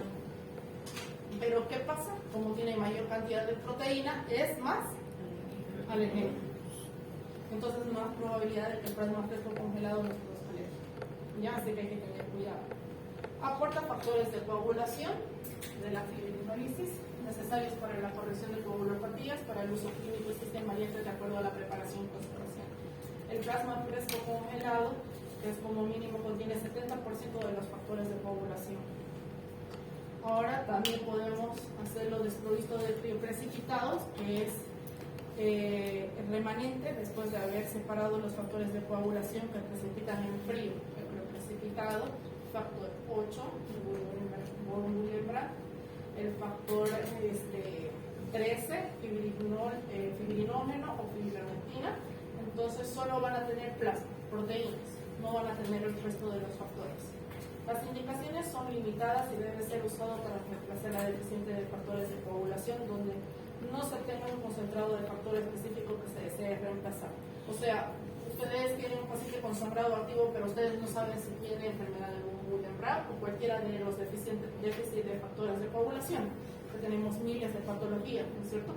Pero ¿qué pasa? Como tiene mayor cantidad de proteína, es más alergénico. Entonces, más probabilidad de que el plasma fresco congelado nos produzca alergia. Ya, así que hay que tener cuidado. Aporta factores de coagulación de la fibrinólisis necesarios para la corrección de coagulopatías, para el uso clínico y sistema variante de acuerdo a la preparación y conservación. El plasma fresco congelado, que es como mínimo contiene 70% de los factores de coagulación. Ahora también podemos hacerlo desprovisto de crioprecipitados, que es el remanente después de haber separado los factores de coagulación que precipitan en frío. El crioprecipitado, factor 8, Gulenbrand, el factor 13, fibrinógeno o fibrinolactina. Entonces solo van a tener plasma, proteínas, no van a tener el resto de los factores. Las indicaciones son limitadas y debe ser usado para reemplazar la deficiente de factores de coagulación donde no se tenga un concentrado de factor específico que se desee reemplazar. O sea, ustedes tienen un paciente con sangrado activo, pero ustedes no saben si tiene enfermedad de Guillain-Barré o cualquiera de los déficit de factores de coagulación, que tenemos miles de patologías, ¿no es cierto?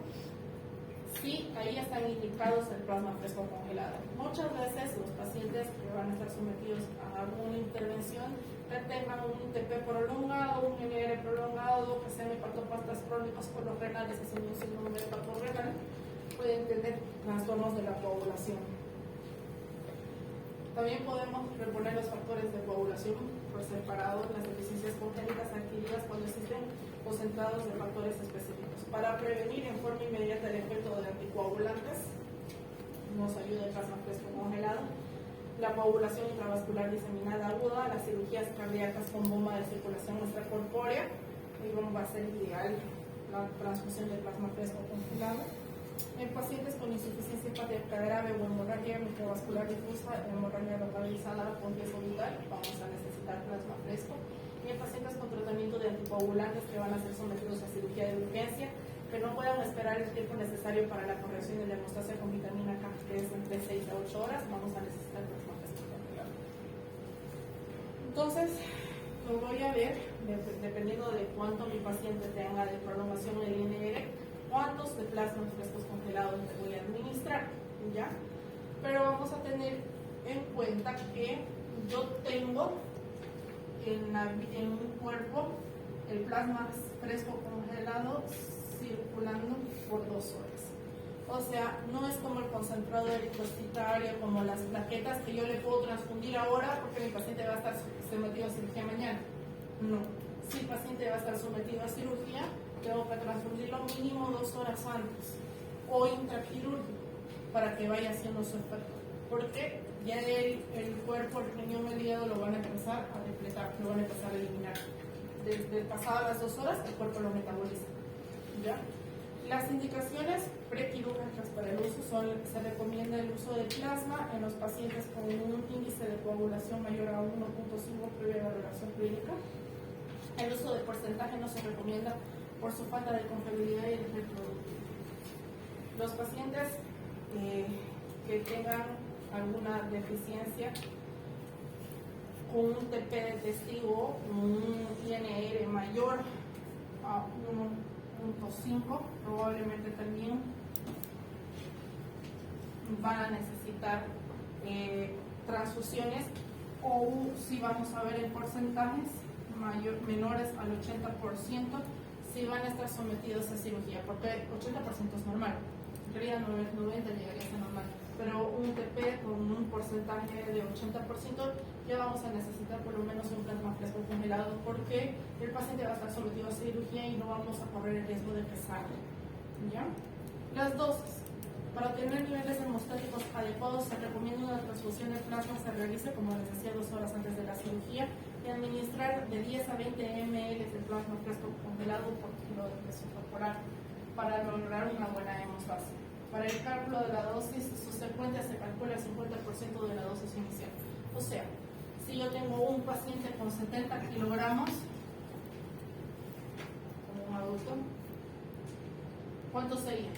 Sí, ahí están indicados el plasma fresco congelado. Muchas veces los pacientes que van a estar sometidos a alguna intervención que tengan un ITP prolongado, un NR prolongado, que sean hepatopastas crónicos colorenales, que sean un síndrome de hepatorenal, pueden tener trastornos de la coagulación. También podemos reponer los factores de coagulación por separado, las deficiencias congénitas adquiridas cuando existen concentrados de factores específicos. Para prevenir en forma inmediata el efecto de anticoagulantes, nos ayuda el plasma fresco congelado, la coagulación intravascular diseminada aguda, las cirugías cardíacas con bomba de circulación extracorpórea, y va a ser ideal la transfusión de plasma fresco congelado. En pacientes con insuficiencia hepática grave o hemorragia microvascular difusa, hemorragia localizada con riesgo vital, vamos a necesitar plasma fresco. Y en pacientes con tratamiento de anticoagulantes que van a ser sometidos a cirugía de urgencia, que no puedan esperar el tiempo necesario para la corrección de la hemostasia con vitamina K, que es entre 6 a 8 horas, vamos a necesitar plasma fresco congelado. Entonces, lo voy a ver, dependiendo de cuánto mi paciente tenga de prolongación del INR, cuántos de plasmas frescos congelados le voy a administrar, ¿ya? Pero vamos a tener en cuenta que yo tengo en mi cuerpo el plasma fresco congelado circulando por 2 horas. O sea, no es como el concentrado eritrocitario, como las plaquetas que yo le puedo transfundir ahora porque mi paciente va a estar sometido a cirugía mañana. No, si el paciente va a estar sometido a cirugía, tengo que transfundirlo mínimo 2 horas antes o intraquirúrgico para que vaya haciendo su efecto, porque ya el cuerpo, el riñón, el hígado lo van a empezar a depletar, lo van a empezar a eliminar. Desde pasadas las 2 horas el cuerpo lo metaboliza, ¿ya? Las indicaciones prequirúrgicas para el uso son: se recomienda el uso de plasma en los pacientes con un índice de coagulación mayor a 1.5 previa a la relación clínica. El uso de porcentaje no se recomienda por su falta de confiabilidad y de productivo. Los pacientes que tengan alguna deficiencia con un TP de testigo, un INR mayor a 1.5, probablemente también van a necesitar transfusiones, o si vamos a ver en porcentajes menores al 80%, si van a estar sometidos a cirugía, porque 80% es normal, en realidad 90 llegaría a ser normal, pero un TP con un porcentaje de 80% ya vamos a necesitar por lo menos un plasma fresco congelado, porque el paciente va a estar sometido a cirugía y no vamos a correr el riesgo de que salga, ¿ya? Las dosis. Para obtener niveles hemostáticos adecuados se recomienda una transfusión de plasma se realice, como les decía, 2 horas antes de la cirugía, y administrar de 10 a 20 ml de plasma fresco congelado por kilo de presión corporal para lograr una buena hemostasia. Para el cálculo de la dosis subsecuente se calcula el 50% de la dosis inicial. O sea, si yo tengo un paciente con 70 kilogramos, como un adulto, ¿cuánto sería?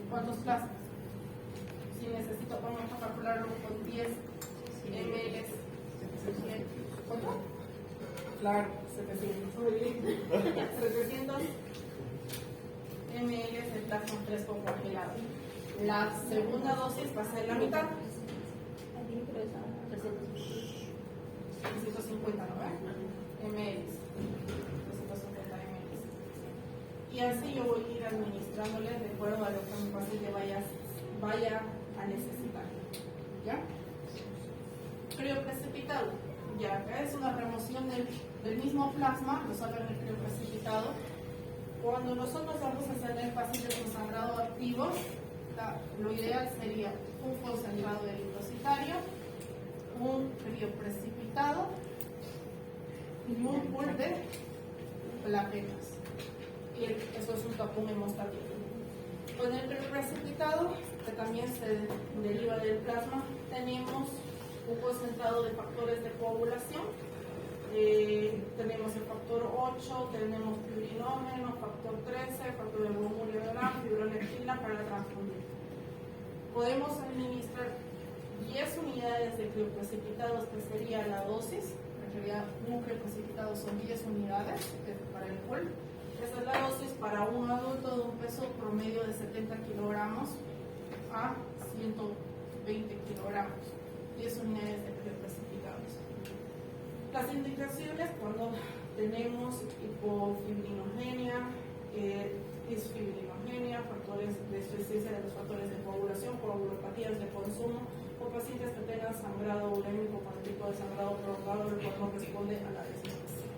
¿Cuántos plasmas? Si necesito, vamos a calcularlo con 10 ml. ¿Cuánto? Claro, 700. Muy bien. 700 ml de plasma fresco congelado. La segunda dosis va a ser la mitad, 350, ¿no? ml. 350 ml. Y así yo voy a ir administrándole de acuerdo a lo que mi paciente vaya a necesitar. ¿Ya? Crioprecipitado. Ya, acá es una remoción del mismo plasma, lo sacan en el crioprecipitado. Cuando nosotros vamos a tener pacientes con sangrado activo, lo ideal sería un concentrado eritrocitario, un crioprecipitado y un pool de plaquetas. Y eso es un tapón hemostático. Con el crioprecipitado, que también se deriva del plasma, tenemos un concentrado de factores de coagulación. Tenemos el factor 8, tenemos fibrinógeno, factor 13, factor de bromuro de gran, fibroleptina para transfundir. Podemos administrar 10 unidades de crioprecipitados, que sería la dosis. En realidad, un crioprecipitado son 10 unidades para el pool. Esa es la dosis para un adulto de un peso promedio de 70 kilogramos a 120 kilogramos. 10 unidades de crioprecipitados. Las indicaciones cuando tenemos hipofibrinogenia, disfibrinogenia, factores de insuficiencia de los factores de coagulación, coagulopatías de consumo, o pacientes que tengan sangrado urémico con el tipo de sangrado prolongado, el cual no responde a la desnutrición.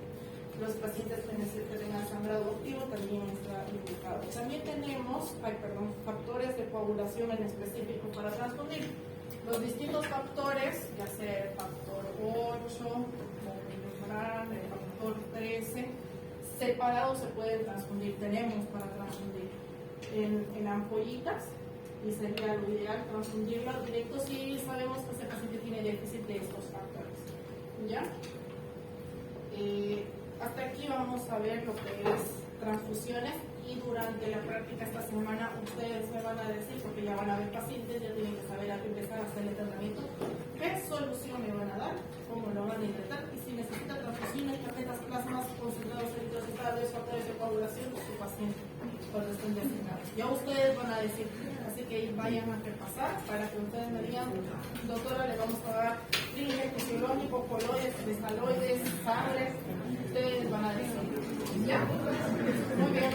Los pacientes que tengan sangrado activo también está indicado. También tenemos factores de coagulación en específico para transfundir. Los distintos factores, ya sea el factor 8, el factor 13, separados se pueden transfundir, tenemos para transfundir en ampollitas, y sería lo ideal transfundirlo directo si sabemos que ese paciente tiene déficit de estos factores. ¿Ya? Hasta aquí vamos a ver lo que es transfusiones, y durante la práctica esta semana ustedes me van a decir, porque ya van a ver pacientes, ya tienen que saber a empezar a hacer el tratamiento, qué solución me van a dar, cómo lo van a intentar, y si necesita transfusiones, plaquetas, plasmas, concentrados eritrocitarios, factores de coagulación, su paciente cuando estén designados. Ya ustedes van a decir, así que vayan a repasar para que ustedes me digan, doctora, le vamos a dar tríger, fisiológico, coloides, cristaloides, sangre, ustedes van a decir. ¿Ya? Muy bien.